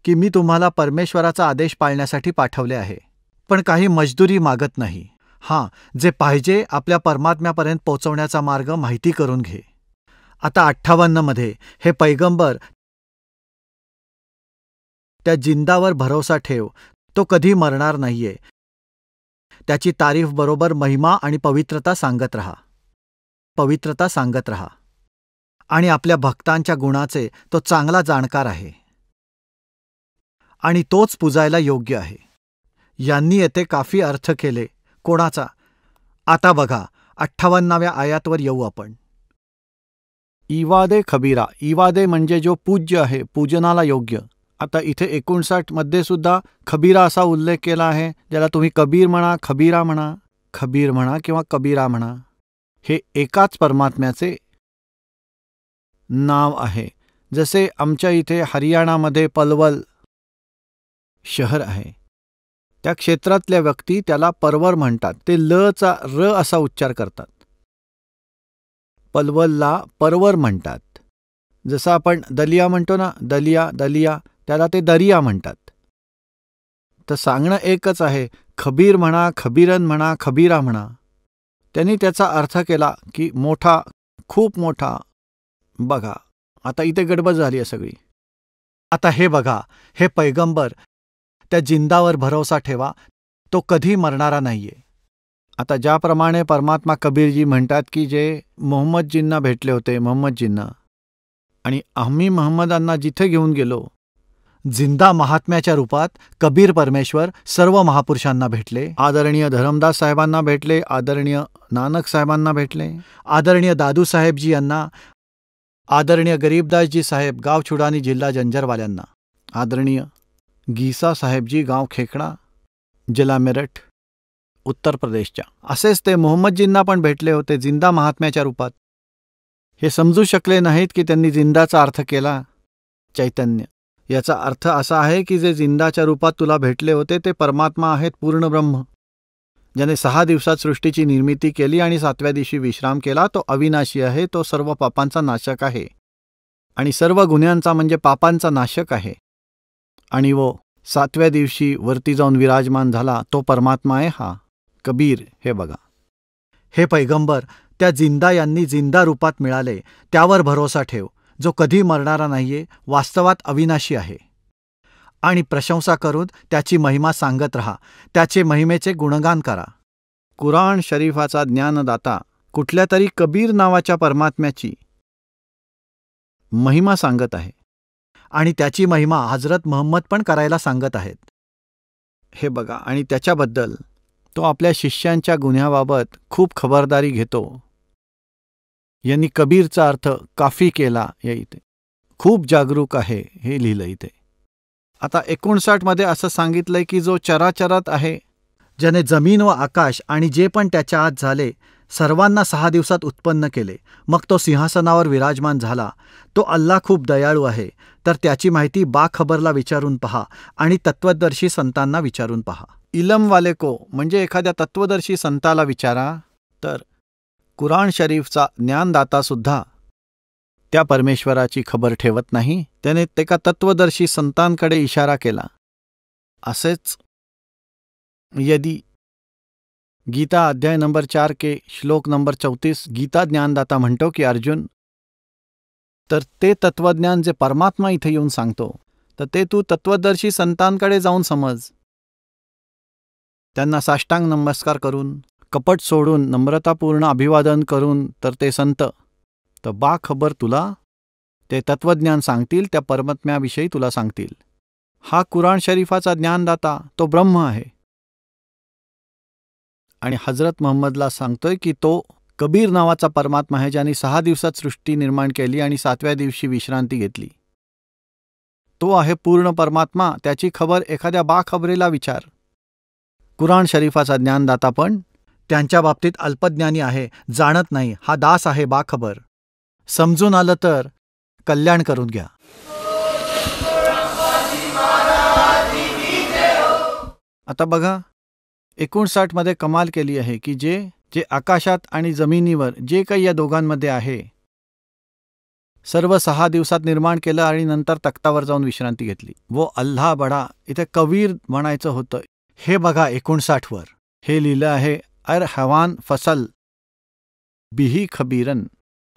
की मी तुम्हाला परमेश्वराचा आदेश पाळण्यासाठी पाठवले आहे, पण काही मजदुरी मागत नाही. हां, जे पाहिजे आपल्या परमात्म्यापर्यंत पोचवण्याचा मार्ग माहिती करून घे. आता 58 मध्ये हे पैगंबर, त्या जिंदावर भरोसा ठेव, तो कधी मरणार नाहीये. त्याची तारीफ बरोबर महिमा आणि पवित्रता सांगत रहा. आणि आपल्या भक्तांच्या गुणाचे तो चांगला जाणकार आहे आणि तोच पुजायला योग्य आहे. यांनी येथे काफी अर्थ केले. कोणाचा? आता बघा 58व्या आयातवर येऊ आपण. इवादे खबीरा, इवादे म्हणजे जो पूज्य आहे, पूजनाला योग्य. आता इथे 59 मध्ये सुद्धा खबीरा असा उल्लेख केला आहे, ज्याला तुम्ही कबीर म्हणा, खबीरा म्हणा, खबीर म्हणा किंवा कबीरा म्हणा. हे एकाच परमात्म्याचे नाव आहे. जसे आमच्या इथे हरियाणामध्ये पलवल शहर आहे, त्या क्षेत्रातल्या व्यक्ती त्याला परवर म्हणतात. ते लचा र असा उच्चार करतात. पलवलला परवर म्हणतात. जसं आपण दलिया म्हणतो ना, दलिया, त्याला ते दरिया म्हणतात. तर सांगणं एकच आहे, खबीर म्हणा, खबीरन म्हणा, खबीरा म्हणा. त्यांनी त्याचा अर्थ केला की मोठा, खूप मोठा. बघा आता इथे गडबड झाली आहे सगळी. आता हे बघा, हे पैगंबर, त्या जिंदावर भरोसा ठेवा, तो कधी मरणारा नाहीये. आता ज्याप्रमाणे परमात्मा कबीरजी म्हणतात की जे मोहम्मदजींना भेटले होते, मोहम्मदजींना, आणि आम्ही मोहम्मदांना जिथे घेऊन गेलो, जिंदा महात्म्याच्या रूपात कबीर परमेश्वर सर्व महापुरुषांना भेटले. आदरणीय धरमदास साहेबांना भेटले, आदरणीय नानक साहेबांना भेटले, आदरणीय दादू साहेबजी यांना, आदरणीय गरीबदासजी साहेब गाव छुडानी जिल्हा जंजरवाल्यांना, आदरणीय गीसा साहेबजी गाव खेकडा जिल्हा मेरठ उत्तर प्रदेशच्या. असेच ते मोहम्मदजींना पण भेटले होते जिंदा महात्म्याच्या रूपात. हे समजू शकले नाहीत की त्यांनी जिंदाचा अर्थ केला चैतन्य. याचा अर्थ असा आहे की जे जिंदाच्या रूपात तुला भेटले होते ते परमात्मा आहेत, पूर्ण ब्रह्म, ज्याने 6 दिवसात सृष्टीची निर्मिती केली आणि 7व्या दिवशी विश्राम केला. तो अविनाशी आहे, तो सर्व पापांचा नाशक आहे. आणि सर्व गुन्ह्यांचा म्हणजे पापांचा नाशक आहे. आणि वो 7व्या दिवशी वरती जाऊन विराजमान झाला तो परमात्मा आहे हा कबीर. हे बघा, हे पैगंबर त्या जिंदा यांनी जिंदा रूपात मिळाले त्यावर भरोसा ठेव, जो कधी मरणारा नाहीये, वास्तवात अविनाशी आहे. आणि प्रशंसा करून त्याची महिमा सांगत रहा, त्याचे महिमेचे गुणगान करा. कुराण शरीफाचा ज्ञानदाता कुठल्या तरी कबीर नावाच्या परमात्म्याची महिमा सांगत आहे आणि त्याची महिमा हजरत महम्मद पण करायला सांगत आहेत. हे बघा, आणि त्याच्याबद्दल तो आपल्या शिष्यांच्या गुन्ह्याबाबत खूप खबरदारी घेतो. यांनी कबीरचा अर्थ काफी केला या इथे. खूप जागरूक आहे हे लिहिलं इथे. आता 59 मध्ये असं सांगितलंय की जो चराचरात आहे, ज्याने जमीन व आकाश आणि जे पण त्याच्या आत झाले सर्वांना 6 दिवसात उत्पन्न केले, मग तो सिंहासनावर विराजमान झाला, तो अल्लाह खूप दयाळू आहे. तर त्याची माहिती बाखबरला विचारून पहा आणि तत्वदर्शी संतांना विचारून पहा. इलमवाले को म्हणजे एखाद्या तत्वदर्शी संताला विचारा. तर कुराण शरीफचा ज्ञानदातासुद्धा त्या परमेश्वराची खबर ठेवत नाही. त्याने एका तत्वदर्शी संतांकडे इशारा केला. असेच यदि गीता अध्याय नंबर 4 के श्लोक नंबर 34 गीता ज्ञानदाता म्हणतो की अर्जुन, तर ते तत्वज्ञान जे परमात्मा इथे येऊन सांगतो, तर ते तू तत्वदर्शी संतांकडे जाऊन समज. त्यांना साष्टांग नमस्कार करून, कपट सोडून, नम्रतापूर्ण अभिवादन करून तर ते संत तर बाखबर तुला ते तत्वज्ञान सांगतील, त्या परमात्म्याविषयी तुला सांगतील. हा कुराण शरीफाचा ज्ञानदाता तो ब्रह्म आहे. आणि हजरत महम्मदला सांगतोय की तो कबीर नावाचा परमात्मा आहे, ज्याने 6 दिवसात सृष्टी निर्माण केली आणि 7व्या दिवशी विश्रांती घेतली. तो आहे पूर्ण परमात्मा. त्याची खबर एखाद्या बाखबरीला विचार. कुराण शरीफाचा ज्ञानदाता पण त्यांच्या बाबतीत अल्पज्ञानी आहे, जाणत नाही. हा दास आहे बाखबर. समजून आलं तर कल्याण करून घ्या. आता बघा, 59 मध्ये कमाल केली आहे की जे आकाशात आणि जमिनीवर जे काही या दोघांमध्ये आहे सर्व 6 दिवसात निर्माण केलं आणि नंतर तख्तावर जाऊन विश्रांती घेतली. वो अल्लाह बडा. इथे कबीर म्हणायचं होतं. हे बघा 59 वर हे लिहिलं आहे, अर हवान फसल बिही खबीरन.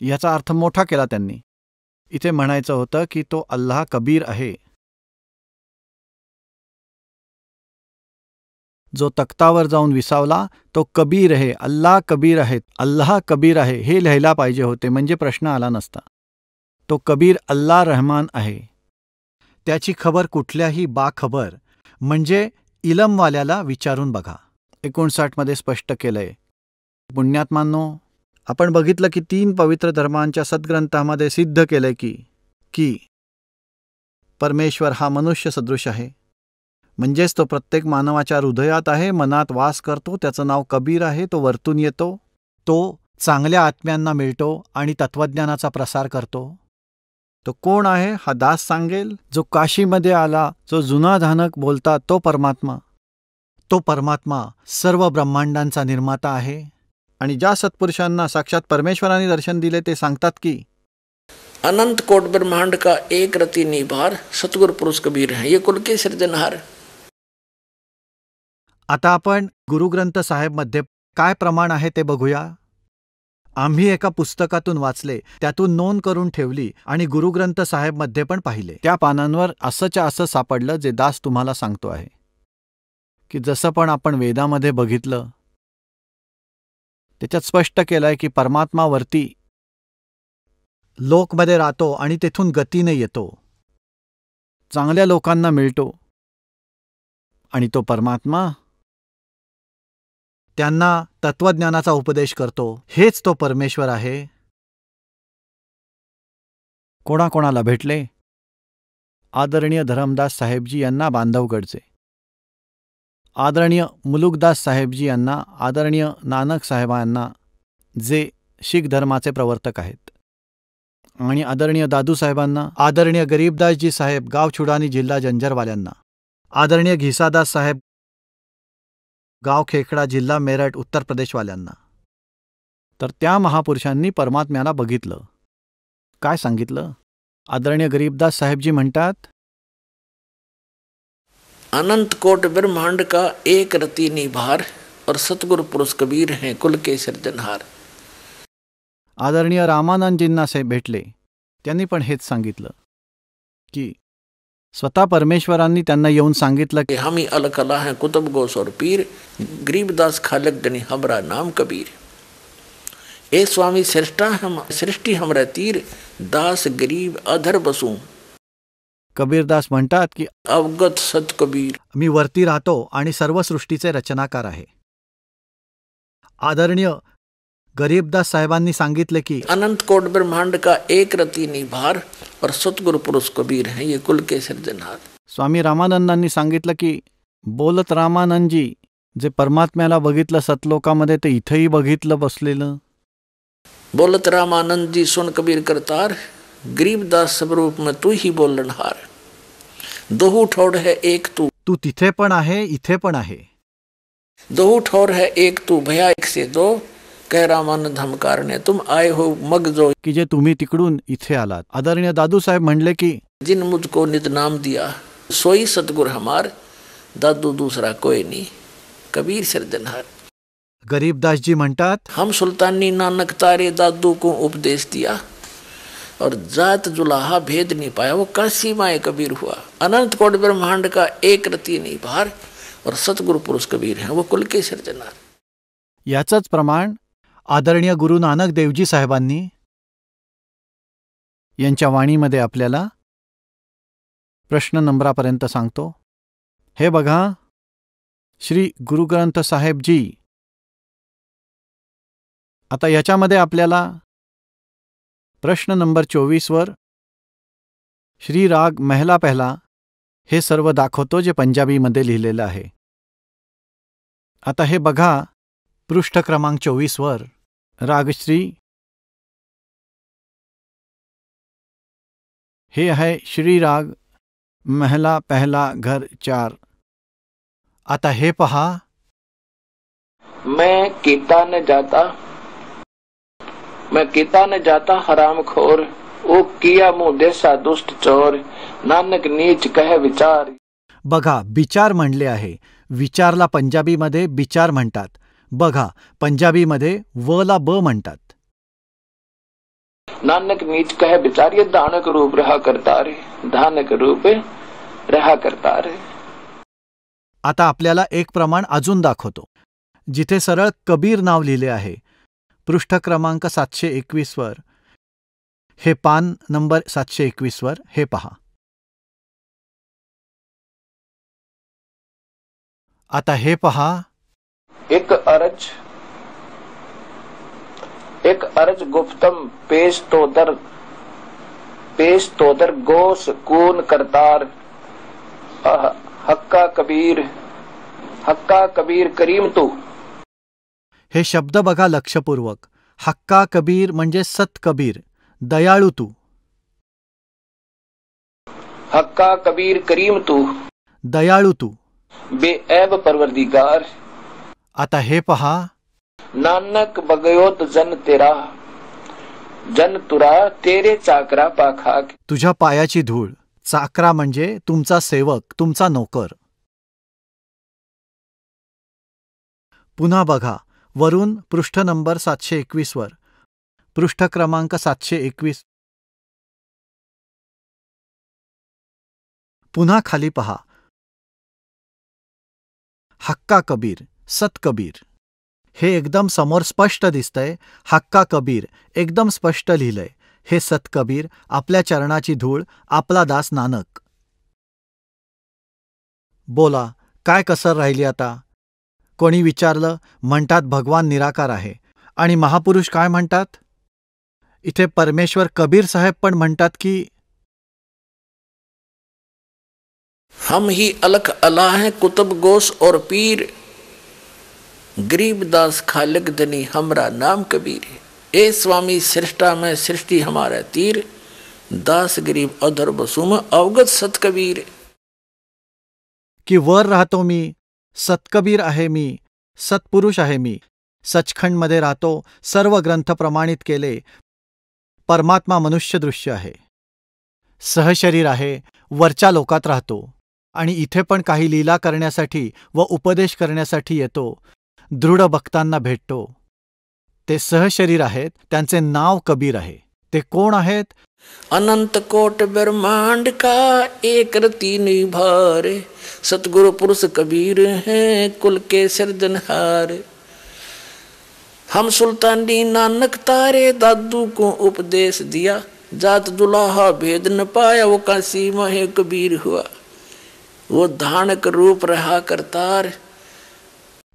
याचा अर्थ मोठा केला त्यांनी. इथे म्हणायचं होतं की तो अल्लाह कबीर आहे. जो तख्तावर जाऊन विसावला तो कबीर आहे. अल्लाह कबीर आहेत, अल्लाह कबीर आहे हे लिहायला पाहिजे होते, म्हणजे प्रश्न आला नसता. तो कबीर अल्लाह रहमान आहे. त्याची खबर कुठल्याही बाखबर म्हणजे इलमवाल्याला विचारून बघा. 59 मध्ये स्पष्ट केलंय. पुण्यात्मांनो, आपण बघितलं की 3 पवित्र धर्मांच्या सद्ग्रंथामध्ये सिद्ध केलंय की परमेश्वर हा मनुष्य सदृश आहे. म्हणजेच तो प्रत्येक मानवाच्या हृदयात आहे, मनात वास करतो. त्याचं नाव कबीर आहे. तो वरतून येतो, तो चांगल्या आत्म्यांना मिळतो आणि तत्वज्ञानाचा प्रसार करतो. तो कोण आहे हा दास सांगेल. जो काशीमध्ये आला, जो जुना धानक बोलता तो परमात्मा. तो परमात्मा सर्व ब्रह्मांडांचा निर्माता आहे. आणि ज्या सत्पुरुषांना साक्षात परमेश्वराने दर्शन दिले ते सांगतात की अनंत कोट ब्रह्मांड का एक रति निभार सतगुरु पुरुष कबीर है, ये कुल के सृजनहार. आता आपण गुरुग्रंथ साहेबमध्ये काय प्रमाण आहे ते बघूया. आम्ही एका पुस्तकातून वाचले, त्यातून नोंद करून ठेवली आणि गुरुग्रंथ साहेबमध्ये पण पाहिले. त्या पानांवर असंच्या असं सापडलं जे दास तुम्हाला सांगतो आहे की जसं पण आपण वेदामध्ये बघितलं त्याच्यात स्पष्ट केलंय की परमात्मा वरती लोकमध्ये राहतो आणि तेथून गतीने येतो, चांगल्या लोकांना मिळतो आणि तो परमात्मा त्यांना तत्वज्ञानाचा उपदेश करतो. हेच तो परमेश्वर आहे. कोणाकोणाला भेटले? आदरणीय धरमदास साहेबजी यांना बांधवगडचे, आदरणीय मुलुकदास साहेबजी यांना, आदरणीय नानक साहेबांना जे शीख धर्माचे प्रवर्तक आहेत, आणि आदरणीय दादू साहेबांना, आदरणीय गरीबदासजी साहेब गाव छुडानी जिल्हा जंजरवाल्यांना, आदरणीय घिसादास साहेब गाव खेकडा जिल्हा मेरठ उत्तर प्रदेशवाल्यांना. तर त्या महापुरुषांनी परमात्म्याला बघितलं. काय सांगितलं? आदरणीय गरीबदास साहेबजी म्हणतात, अनंत कोट ब्रह्मांड का एक रति निभार और सतगुरु पुरुष कबीर हैं कुल के सिरजनहार. आदरणीय रामानंदजींना साहेब भेटले. त्यांनी पण हेच सांगितलं की स्वतः परमेश्वरांनी त्यांना येऊन सांगितलं की हम ही अलग अला हैं कुतुब गोस और पीर, गरीबदास खालक दनी हमरा नाम कबीर. ए स्वामी श्रेष्ठा हम सृष्टि हमरा तीर, दास गरीब अधर बसू. कबीरदास म्हणतात की अवगत सत कबीर. मी वरती राहतो आणि सर्व सृष्टीचे रचनाकार आहे. आदरणीय गरीबदास साहेबांनी सांगितले की अनंत कोट ब्रह्मांड का एक रति निभार और सतगुरु पुरुष कबीर हैं ये कुल के सिरजनहार. स्वामी रामानंदांनी सांगितलं की बोलत रामानंदजी जे परमात्म्याला बघितलं सतलोकामध्ये ते इथेही बघितलं बसलेलं. बोलत रामानंद जी सुन कबीर करतार, गरीबदास स्वरूप में तू ही बोलनहार. दोहू ठोर है एक तू. तू तिथे पण आहे, इथे पण आहे. दोहू ठोर है एक तू, भया एक से दो, कह रामानंद हम कारणे तुम आए हो मग जो. की जे तुम्ही तिकडून इथे आलात. आदरणीय दादू साहेब म्हणले की जिन मुझको नित नाम दिया सोई सतगुर हमार, दादू दूसरा कोई नहीं कबीर सिरजनहार. गरीबदासजी म्हणतात, हम सुल्तानी नानक तारे दादू को उपदेश दिया और जात जुलाहा भेद नहीं पाया, वो काशी माए कबीर हुआ. अनंत कोट ब्रह्मांड का एक रति नहीं भार और सतगुरु पुरुष कबीर हैं वो कुल के सिरजनहार. याचंच प्रमाण आदरणीय गुरु नानक देवजी साहेबांनी यांच्या वाणीमध्ये आपल्याला प्रश्न नंबरापर्यंत सांगतो. हे बघा, श्री गुरुग्रंथ साहेबजी. आता याच्यामध्ये आपल्याला प्रश्न नंबर 24 श्री राग महला पहला हे सर्व दाखवतो जे पंजाबीमध्ये लिहिलेलं आहे. आता हे बघा, पृष्ठ क्रमांक 24 रागश्री हे आहे श्री राग महला पहला घर 4. आता हे पहा, मैं कीता न जाता हराम खोर, ओ किया मुँह देसा दुष्ट चोर, नानक नीच कहे विचार. बघा, विचार म्हणले आहे. विचारला पंजाबीमध्ये विचार म्हणतात. बघा, पंजाबीमध्ये वला ब म्हणतात. नानक नीच कहे विचार, ये दानक रूप रहा करता रे, दानक रूप रहा करता रे. आता आपल्याला एक प्रमाण अजून दाखवतो. जिथे सरळ कबीर नाव लिहिले आहे, पृष्ठ क्रमांक 721 हे पान नंबर 721 हे पहा. आता हे पहा, एक अरज गुप्तम पेश तोदर गोस कून करतार, हक्का कबीर करीम तू. हे शब्द बघा लक्षपूर्वक. हक्का कबीर म्हणजे सत कबीर, दयाळू तू. हक्का कबीर करीम तू, दयाळू तू. बेऐब परवरदिगार. आता हे पहा, नानक बगयोत जन तुरा तेरे चाकरा पाखा. तुझ्या पायाची धूळ. चाकरा म्हणजे तुमचा सेवक, तुमचा नोकर. पुन्हा बघा, वरून पृष्ठ नंबर 721 पृष्ठ क्रमांक 721. पुन्हा खाली पहा, हक्का कबीर, सत कबीर. हे एकदम समोर स्पष्ट दिसतंय. हक्का कबीर एकदम स्पष्ट लिहिलंय. हे सत कबीर, आपल्या चरणाची धूळ, आपला दास नानक. बोला, काय कसर राहिली आता? कोणी विचारलं, म्हणतात भगवान निराकार आहे. आणि महापुरुष काय म्हणतात? इथे परमेश्वर कबीर साहेब पण म्हणतात की हम ही अलख अला हैं कुतुब गोस और पीर, गरीबदास खालिक दनी हमरा नाम कबीर. ए स्वामी सृष्टा में सृष्टि हमारा तीर, दास गरीब अधर बसुम अवगत सत कबीर. की वर राहतो मी, सतकबीर आहे मी, सत्पुरुष आहे मी. सचखंडमध्ये राहतो, सर्व ग्रंथ प्रमाणित केले. परमात्मा मनुष्य दृश्य आहे. सहशरीर आहे, वरच्या लोकात राहतो आणि इथे पण काही लीला करण्यासाठी व उपदेश करण्यासाठी येतो, दृढ भक्तांना भेटतो. ते सहशरीर आहेत, त्यांचे नाव कबीर आहे. ते कोण आहेत? अनंत कोट ब्रह्मांड का एक रति निभार, सतगुरु पुरुष कबीर हैं कुल के सिरजनहार. हम सुल्तानी नानक तारे दादू को उपदेश दिया, जात दुलाहा भेद न पाया वो काशी माहे कबीर हुआ. वो धानक रूप रहा करतार.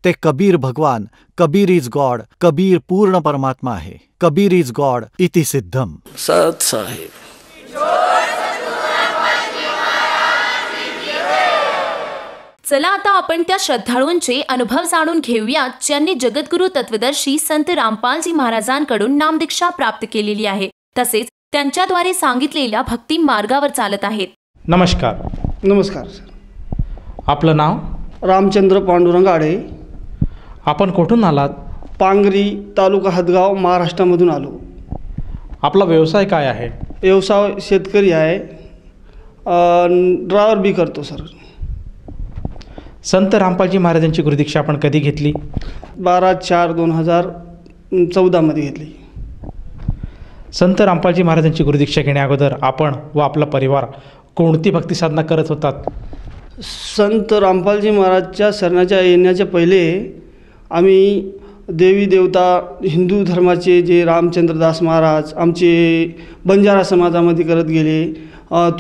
ते कबीर भगवान, कबीर इज गॉड, कबीर पूर्ण परमात्मा आहे. कबीर इज गॉड इति सिद्धम. सत साहेब. चला आता आपण त्या श्रद्धाळूंचे अनुभव जाणून घेऊयात ज्यांनी जगद्गुरु तत्वदर्शी संत रामपालजी महाराजांकडून नामदीक्षा प्राप्त केलेली आहे, तसेच त्यांच्याद्वारे सांगितलेल्या भक्ती मार्गावर चालत आहेत. नमस्कार. नमस्कार सर. आपलं नाव? रामचंद्र पांडुरंग आडे. आपण कुठून आलात? पांगरी, तालुका हदगाव, महाराष्ट्रामधून आलो. आपला व्यवसाय काय आहे? व्यवसाय शेतकरी आहे, ड्रायव्हर बी करतो सर. संत रामपालजी महाराजांची गुरुदीक्षा आपण कधी घेतली? 12/4/2014 मध्ये घेतली. संत रामपालजी महाराजांची गुरुदीक्षा घेण्याअगोदर आपण व आपला परिवार कोणती भक्ती साधना करत होतात? संत रामपालजी महाराजच्या शरणाच्या येण्याच्या पहिले आम्ही देवी देवता हिंदू धर्माचे जे रामचंद्रदास महाराज आमचे बंजारा समाजामध्ये करत गेले,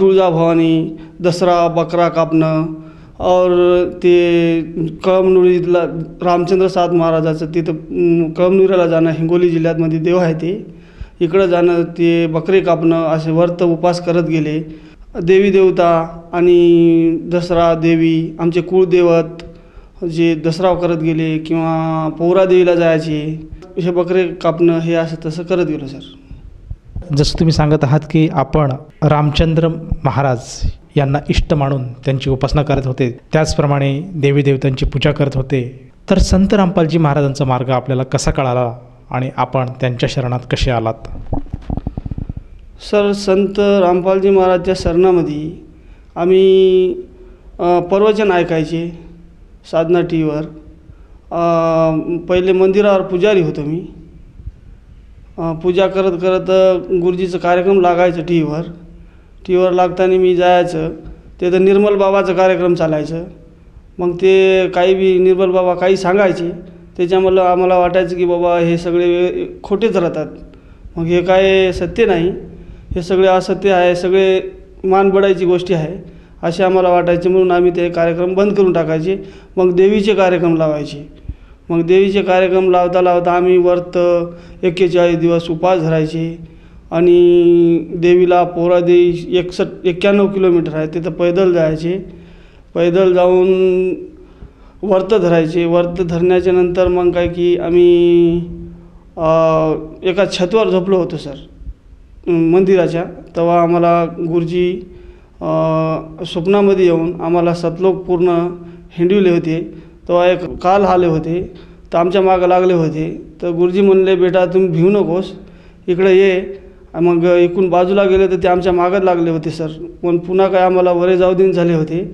तुळजाभवानी, दसरा, बकरा कापणं, और ते कळमनुरीला रामचंद्र सात महाराजाचं तिथं कळमनुरीला जाणं, हिंगोली जिल्ह्यामध्ये देव आहे ते, इकडं जाणं, ते बकरे कापणं, असे व्रत उपास करत गेले. देवी देवता आणि दसरा देवी आमचे कुळदैवत जे दसरा करत गेले, किंवा पोहरा देवीला जायचे, हे बकरे कापणं, हे असं तसं करत गेलो सर. जसं तुम्ही सांगत आहात की आपण रामचंद्र महाराज यांना इष्ट मानून त्यांची उपासना करत होते, त्याचप्रमाणे देवी देवतांची पूजा करत होते, तर संत रामपालजी महाराजांचा मार्ग आपल्याला कसा कळाला आणि आपण त्यांच्या शरणात कसे आलात? सर, संत रामपालजी महाराजच्या शरणामध्ये आम्ही प्रवचन ऐकायचे साधना टीव्हीवर. पहिले मंदिरावर पुजारी होतो मी. पूजा करत करत गुरुजीचं कार्यक्रम लागायचं टीव्हीवर लागताना मी जायचं, ते तर निर्मल बाबाचं कार्यक्रम चालायचं. मग ते काही बी निर्मल बाबा काही सांगायचे, त्याच्यामुळं आम्हाला वाटायचं की बाबा हे सगळे खोटेच राहतात, मग हे काय सत्य नाही, हे सगळे असत्य आहे, सगळे मान बडायची गोष्टी आहे असे आम्हाला वाटायचे. म्हणून आम्ही ते कार्यक्रम बंद करून टाकायचे. मग देवीचे कार्यक्रम लावायचे. मग देवीचे कार्यक्रम लावता लावता आम्ही व्रत 41 दिवस उपास धरायचे. आणि देवीला पोहरादेवी 91 किलोमीटर आहे, तिथं पैदल जायचे. पैदल जाऊन व्रत धरायचे. व्रत धरण्याच्या नंतर मग काय की आम्ही एका छतावर झोपलो होतो सर मंदिराच्या. तेव्हा आम्हाला गुरुजी स्वप्नामध्ये येऊन आम्हाला सतलोक पूर्ण हिंडविले होते. तेव्हा एक काल आले होते, तर आमच्या मागं लागले होते. तर गुरुजी म्हणले, बेटा तुम्ही भिवू नकोस, इकडे ये. मग इकडून बाजूला गेले तर ते आमच्या मागत लागले होते सर. पण पुन्हा काय आम्हाला वरे जाऊ दिन झाले होते.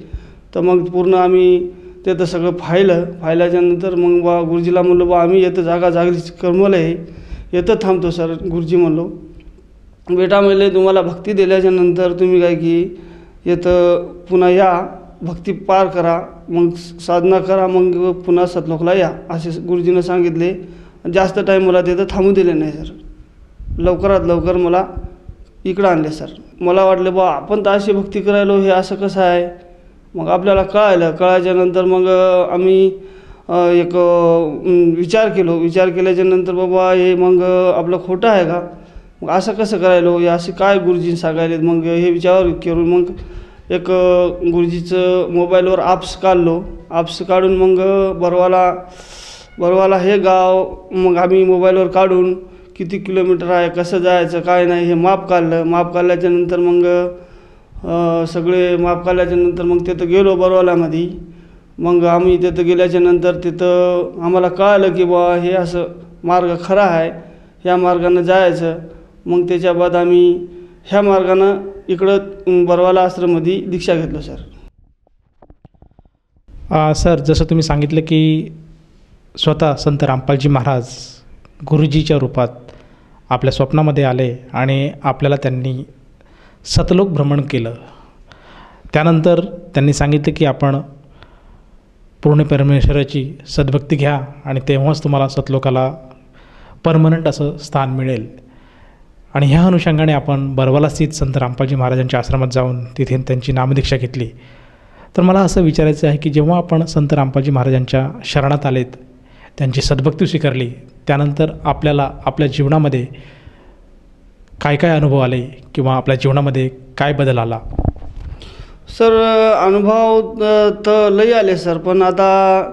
तर मग पूर्ण आम्ही ते तर सगळं पाहिल्याच्या नंतर मग बा गुरुजीला म्हणलो, बा आम्ही येतं जागा जागली करमलं आहे, येतं थांबतो सर. गुरुजी म्हणलो, बेटा म्हणले तुम्हाला भक्ती दिल्याच्या नंतर तुम्ही काय की येतं पुन्हा या, भक्ती पार करा, मग साधना करा, मग पुन्हा सतलोकला या, असे गुरुजीनं सांगितले. जास्त टाईम मला तिथं थांबू दिले नाही सर. लवकरात लवकर मला इकडं आणले सर. मला वाटलं बा आपण तर अशी भक्ती करायलो, हे असं कसं आहे. मग आपल्याला कळायच्या नंतर मग आम्ही एक विचार केल्याच्या नंतर बाबा हे मग आपलं खोटं आहे का, मग असं कसं करायलो, हे असे काय गुरुजी सांगायले. मग हे विचार करून मग एक गुरुजीचं मोबाईलवर ॲप्स काढून मग बरवाला हे गाव मग आम्ही मोबाईलवर काढून किती किलोमीटर आहे, कसं जायचं काय नाही हे माप काढल्याच्या नंतर मग सगळे माप काढल्याच्या नंतर मग तिथं गेलो बरवालामध्ये. मग आम्ही तिथं गेल्याच्या नंतर तिथं आम्हाला कळालं की बा हे असं मार्ग खरा आहे, ह्या मार्गानं जायचं. मग त्याच्या बाद आम्ही ह्या मार्गानं इकडं बरवाला आश्रममध्ये दीक्षा घेतलो सर. सर, जसं तुम्ही सांगितलं की स्वतः संत रामपालजी महाराज गुरुजीच्या रूपात आपल्या स्वप्नामध्ये आले आणि आपल्याला त्यांनी सतलोक भ्रमण केलं. त्यानंतर त्यांनी सांगितलं की आपण पूर्ण परमेश्वराची सद्भक्ती घ्या आणि तेव्हाच तुम्हाला सतलोकाला परमनंट असं स्थान मिळेल. आणि ह्या अनुषंगाने आपण बरवाला स्थित संत रामपालजी महाराजांच्या आश्रमात जाऊन तिथे त्यांची नामदीक्षा घेतली. तर मला असं विचारायचं आहे की जेव्हा आपण संत रामपालजी महाराजांच्या शरणात आलेत, त्यांची सद्भक्ती स्वीकारली, त्यानंतर आपल्याला आपल्या जीवनामध्ये काय काय अनुभव आले किंवा आपल्या जीवनामध्ये काय बदल आला? सर, अनुभव तर लई आले सर. पण आता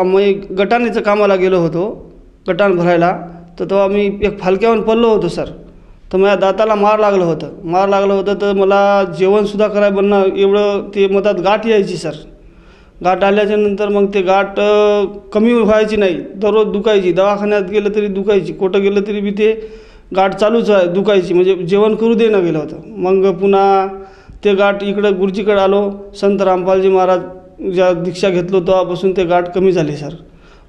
मी गटाणीचं कामाला गेलो होतो, गटाण भरायला. तर तेव्हा मी एक फालक्यावर पडलो होतो सर. तर माझ्या दाताला मार लागलं होतं. तर मला जेवणसुद्धा करायला बनणं एवढं ते मधात गाठ यायची सर. गाठ आल्याच्यानंतर मग ते गाठ कमी व्हायची नाही, दररोज दुखायची. दवाखान्यात गेलं तरी दुखायची, कुठं गेलं तरी बी ते गाठ चालूच आहे दुखायची, म्हणजे जेवण करू देणं गेलं होतं. मग पुन्हा ते गाठ इकडं गुरुजीकडे आलो. संत रामपालजी महाराज ज्या दीक्षा घेतलो तेव्हापासून ते गाठ कमी झाली सर.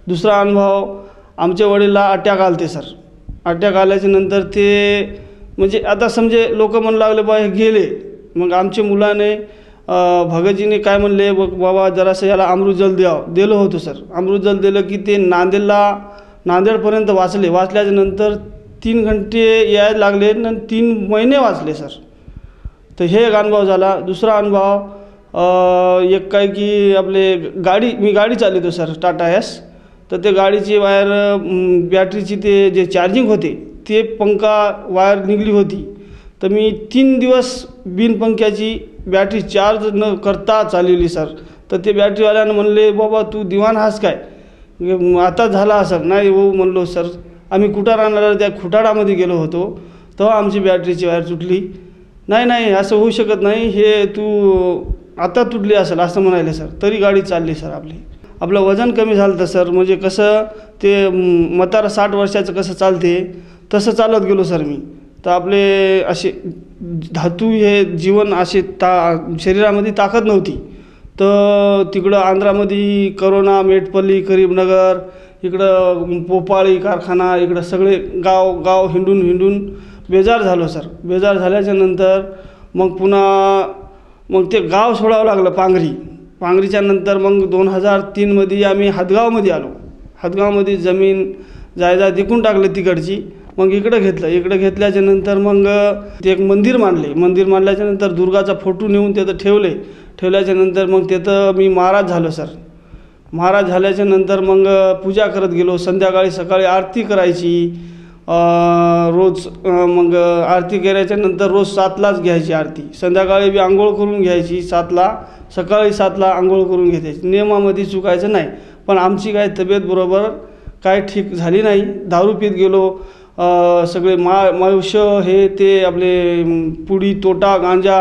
दुसरा अनुभव, आमच्या वडीलला अटॅक आलते सर. अटॅक आल्याच्या नंतर ते म्हणजे आता समजे लोक म्हणू लागले बा हे गेले. मग आमच्या मुलाने भगतजीने काय म्हणले, बाबा जरासं याला अमृतजल दिलं होतं सर. अमृतजल दिलं की ते नांदेडपर्यंत वाचल्याच्या नंतर 3 घंटे यायला लागले आणि 3 महिने वाचले सर. तर हे एक अनुभव झाला. दुसरा अनुभव एक काय की मी गाडी चालवतो सर, टाटा एस. तर ते गाडीची वायर बॅटरीची ते जे चार्जिंग होते ते पंखा वायर निघली होती. तर मी 3 दिवस बिनपंख्याची बॅटरी चार्ज न करता चालवली सर. तर ते बॅटरीवाल्यानं म्हणले, बाबा तू दिवाण हास काय, आता झाला सर. नाही हो म्हणलो सर, आम्ही कुठं राहणार, त्या खुटाडामध्ये गेलो होतो तेव्हा आमची बॅटरीची वायर तुटली. नाही असं होऊ शकत नाही, हे तू आता तुटली असेल असं म्हणाले सर. तरी गाडी चालली सर आपलं वजन कमी झालं तर सर. म्हणजे कसं ते म्हातारा 60 वर्षाचं कसं चालते तसं चालत गेलो सर मी. तर आपले असे धातू हे जीवन असे शरीरामध्ये ताकद नव्हती. तर तिकडं आंध्रामध्ये करोना, मेटपल्ली, करीमनगर, इकडं पोपाळी कारखाना, इकडं सगळे गाव हिंडून बेजार झालो सर. बेजार झाल्याच्या नंतर मग पुन्हा ते गाव सोडावं लागलं, पांगरीच्या नंतर मग 2003मध्ये आम्ही हातगावमध्ये आलो. हातगावमध्ये जमीन जायदाद विकून टाकलं तिकडची. मग इकडं घेतल्याच्या नंतर मग ते एक मंदिर मांडल्याच्या नंतर दुर्गाचा फोटो नेऊन तिथं ठेवल्याच्या नंतर मग तिथं मी महाराज झालो सर. महाराज झाल्याच्या नंतर मग पूजा करत गेलो. संध्याकाळी सकाळी आरती करायची रोज. मग आरती करायच्या नंतर रोज 7लाच घ्यायची आरती. संध्याकाळी बी आंघोळ करून घ्यायची 7ला, सकाळी 7ला आंघोळ करून घ्यायची. नियमामध्ये चुकायचं नाही. पण आमची काय तब्येत बरोबर काय ठीक झाली नाही. दारू पीत गेलो. सगळे मायुष्य हे ते आपले पुडी, तोटा, गांजा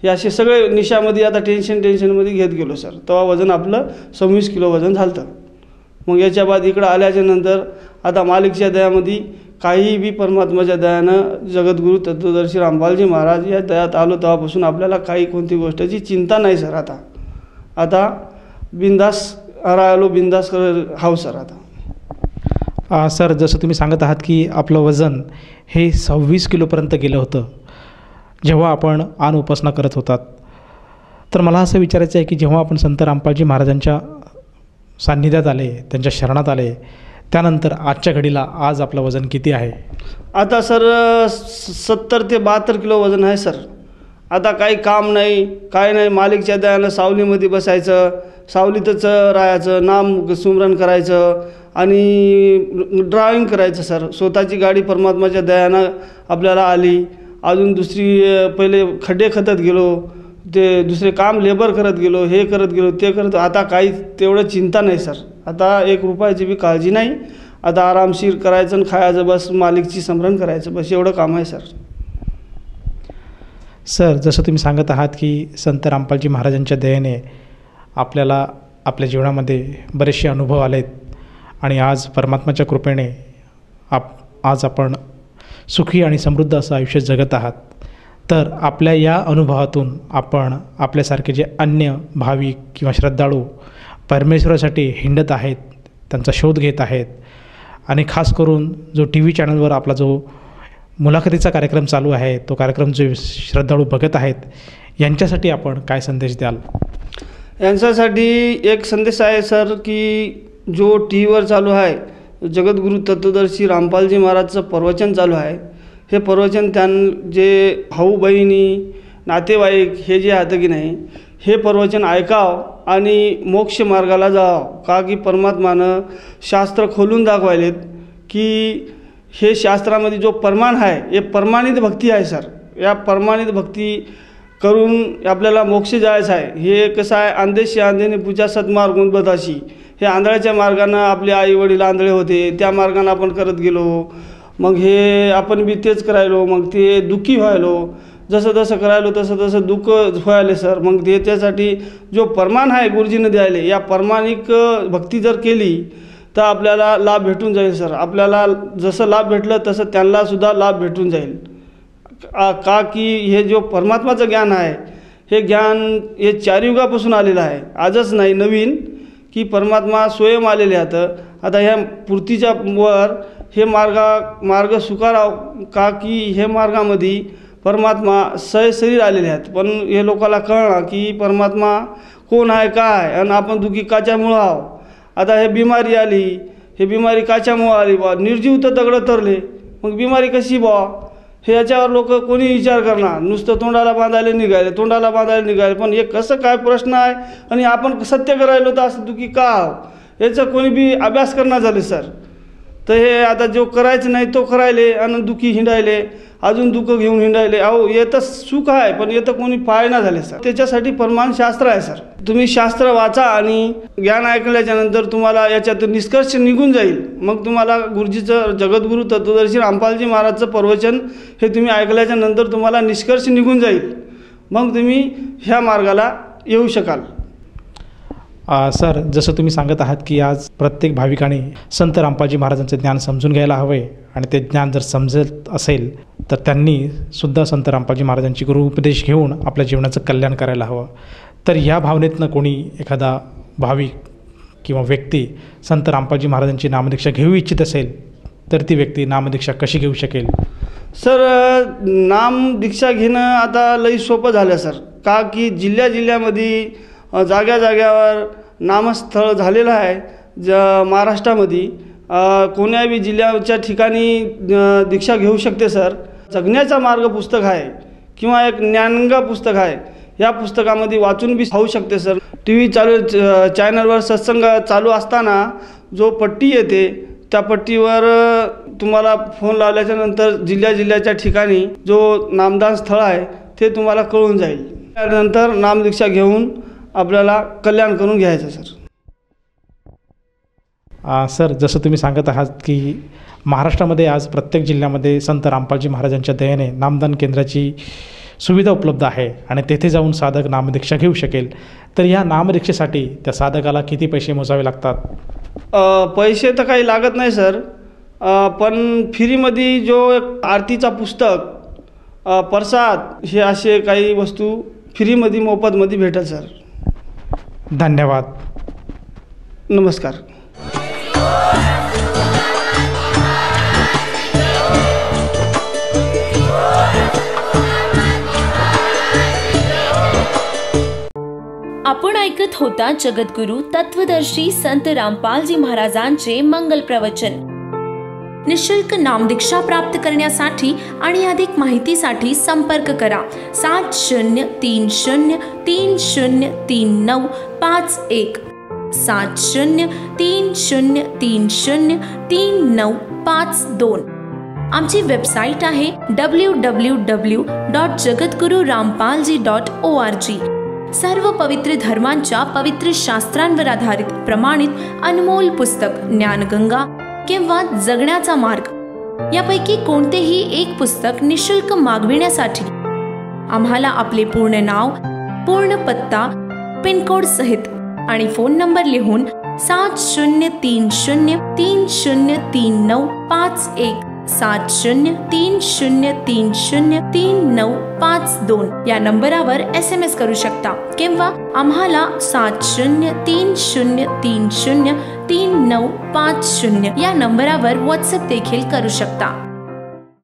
हे असे सगळे निशामध्ये आता टेन्शनमध्ये घेत गेलो सर. तेव्हा वजन आपलं 26 किलो वजन झालं. मग याच्या बाद इकडं आल्याच्या नंतर आता मालिकच्या दयामध्ये काही बी परमात्माच्या दयानं जगद्गुरू तत्वदर्शी रामपालजी महाराज या दयात आलो तेव्हापासून आपल्याला काही कोणती गोष्टीची चिंता नाही सर. आता बिंदास राहिलो, बिंदास हाव सर. आता सर, जसं तुम्ही सांगत आहात की आपलं वजन हे 26 किलोपर्यंत गेलं होतं जेव्हा आपण आन उपासना करत होतात. तर मला असं विचारायचं आहे की जेव्हा आपण संत रामपालजी महाराजांच्या सान्निध्यात आले, त्यांच्या शरणात आले, त्यानंतर आजच्या घडीला आज आपलं वजन किती आहे? आता सर 70 ते 72 किलो वजन आहे सर. आता काही काम नाही, काय नाही. मालिकच्या दयानं सावलीमध्ये बसायचं, सावलीतच राहायचं, नाम सुमरण करायचं आणि ड्रायव्हिंग करायचं सर. स्वतःची गाडी परमात्माच्या दयानं आपल्याला आली. अजून दुसरी पहिले खड्डे खतत गेलो, ते दुसरे काम लेबर करत गेलो, हे करत गेलो, ते करत. आता काही तेवढं चिंता नाही सर. आता 1 रुपयाची बी काळजी नाही. आता आरामशीर करायचं आणि खायचं, बस मालिकची स्मरण करायचं, बस एवढं काम आहे सर. सर, जसं तुम्ही सांगत आहात की संत रामपालजी महाराजांच्या दयेने आपल्याला आपल्या जीवनामध्ये बरेचसे अनुभव आलेत आणि आज परमात्माच्या कृपेने आज आपण सुखी आणि समृद्ध असं आयुष्य जगत आहात. तर आपल्या या अनुभवातून आपण आपल्यासारखे जे अन्य भाविक किंवा श्रद्धाळू परमेश्वरासाठी हिंडत आहेत, त्यांचा शोध घेत आहेत आणि खास करून जो TV चॅनलवर आपला जो मुलाखतीचा कार्यक्रम चालू आहे, तो कार्यक्रम जे श्रद्धाळू बघत आहेत, यांच्यासाठी आपण काय संदेश द्याल? यांच्यासाठी एक संदेश आहे सर, की जो TVवर चालू आहे जगद्गुरू तत्वदर्शी रामपालजी महाराजचं प्रवचन चालू आहे, हे प्रवचन जे भाऊ बहिणी नातेवाईक हे जे आहेत की नाही, हे प्रवचन ऐकावं आणि मोक्ष मार्गाला जावं. का की परमात्मानं शास्त्र खोलून दाखवायलेत की हे शास्त्रामध्ये जो प्रमाण आहे हे प्रमाणित भक्ती आहे सर. या प्रमाणित भक्ती करून आपल्याला मोक्ष जायचं आहे. हे कसं आहे, अंधेशी अंधेने पूजा सद्मार्ग बदाशी, हे आंधळ्याच्या मार्गानं आपले आई वडील आंधळे होते, त्या मार्गानं आपण करत गेलो, मग हे आपण बी तेच करायलो, मग ते दुःखी व्हायलो, जसं जसं करायलो तसं तसं दुःख व्हायले सर. मग ते त्यासाठी जो प्रमाण आहे गुरुजीनं द्यायले, या प्रमाणिक भक्ती जर केली तर आपल्याला लाभ भेटून जाईल सर. आपल्याला जसं लाभ भेटलं तसं त्यांनासुद्धा लाभ भेटून जाईल. का की हे जो परमात्माचं ज्ञान आहे, हे ज्ञान हे 4 युगापासून आलेलं आहे, आजच नाही, नवीन की परमात्मा स्वयं आलेले आहेत. आता ह्या पूर्तीच्या वर हे मार्ग स्वीकाराव, का की हे मार्गामध्ये परमात्मा शरीर आलेले आहेत. पण हे लोकांना कळणार की परमात्मा कोण आहे, काय आहे, आणि आपण दुःखी काच्यामुळं आहो. आता हे बिमारी आली, हे बिमारी काच्यामुळं आली बा, निर्जीव तर दगडं तरले, मग बिमारी कशी बा, हे याच्यावर लोक कोणी विचार करणार. नुसतं तोंडाला बांधायला निघाले, पण हे कसं काय प्रश्न आहे, आणि आपण सत्य करायलो तर असं दुःखी का आहो, याचं कोणी बी अभ्यास करणार झाले सर. तर हे आता जो करायचं नाही तो करायले आणि दुःखी हिंडायले, अजून दुःख घेऊन हिंडायले. अहो येतं सुख आहे, पण येतं कोणी पाळना झाले सर. त्याच्यासाठी प्रमाण शास्त्र आहे सर. तुम्ही शास्त्र वाचा आणि ज्ञान ऐकल्याच्या नंतर तुम्हाला याच्यातून निष्कर्ष निघून जाईल. मग तुम्हाला गुरुजीचं जगद्गुरू तत्वदर्शी रामपालजी महाराजचं प्रवचन हे तुम्ही ऐकल्याच्या नंतर तुम्हाला निष्कर्ष निघून जाईल. मग तुम्ही ह्या मार्गाला येऊ शकाल. सर, जसं तुम्ही सांगत आहात की आज प्रत्येक भाविकाने संत रामपालजी महाराजांचे ज्ञान समजून घ्यायला हवे, आणि ते ज्ञान जर समजत असेल तर त्यांनी सुद्धा संत रामपालजी महाराजांची गुरु उपदेश घेऊन आपल्या जीवनाचं कल्याण करायला हवं. तर या भावनेतनं कोणी एखादा भाविक किंवा व्यक्ती संत रामपालजी महाराजांची नामदीक्षा घेऊ इच्छित असेल तर ती व्यक्ती नामदीक्षा कशी घेऊ शकेल? सर, नामदीक्षा घेणं आता लई सोपं झालं सर. का की जिल्ह्यामध्ये जाग्यावर नामस्थळ झालेलं आहे. महाराष्ट्रामध्ये कोण्याही जिल्ह्याच्या ठिकाणी दीक्षा घेऊ शकते सर. जगण्याचा मार्ग पुस्तक आहे किंवा एक ज्ञानगंगा पुस्तक आहे, या पुस्तकामध्ये वाचून बी होऊ शकते सर. TV चालू चॅनलवर सत्संग चालू असताना जो पट्टी येते त्या पट्टीवर तुम्हाला फोन लावल्याच्या नंतर जिल्ह्याच्या ठिकाणी जो नामदान स्थळ आहे ते तुम्हाला कळून जाईल. त्यानंतर नामदीक्षा घेऊन आपल्याला कल्याण करून घ्यायचं सर. सर, जसं तुम्ही सांगत आहात की महाराष्ट्रामध्ये आज प्रत्येक जिल्ह्यामध्ये संत रामपालजी महाराजांच्या दयेने नामदान केंद्राची सुविधा उपलब्ध आहे आणि तेथे जाऊन साधक नामदीक्षा घेऊ शकेल. तर या नामदीक्षेसाठी त्या साधकाला किती पैसे मोजावे लागतात? पैसे तर काही लागत नाही सर, पण फ्रीमध्ये जो एक आरतीचा पुस्तक, प्रसाद, हे असे काही वस्तू फ्रीमध्ये मोफतमध्ये भेटेल सर. धन्यवाद. नमस्कार. आपण ऐकत होता जगद्गुरू तत्वदर्शी संत रामपालजी महाराजांचे मंगल प्रवचन. निशुल्क नामदीक्षा प्राप्त करण्यासाठी आणि अधिक माहितीसाठी संपर्क करा 7030303951 7030303952. आमची वेबसाईट आहे www.jagadgururampalji.org. सर्व पवित्र धर्मांच्या पवित्र शास्त्रांवर आधारित प्रमाणित अनमोल पुस्तक ज्ञानगंगा किंवा जगण्याचा मार्ग यापैकी कोणतेही एक पुस्तक निशुल्क मागविण्यासाठी आम्हाला आपले पूर्ण नाव, पूर्ण पत्ता, पिनकोड सहित आणि फोन नंबर लिहून 7030303951 7030303952 या नंबरावर SMS करू शकता किंवा आम्हाला 7030303950 या नंबरावर WhatsApp देखील करू शकता.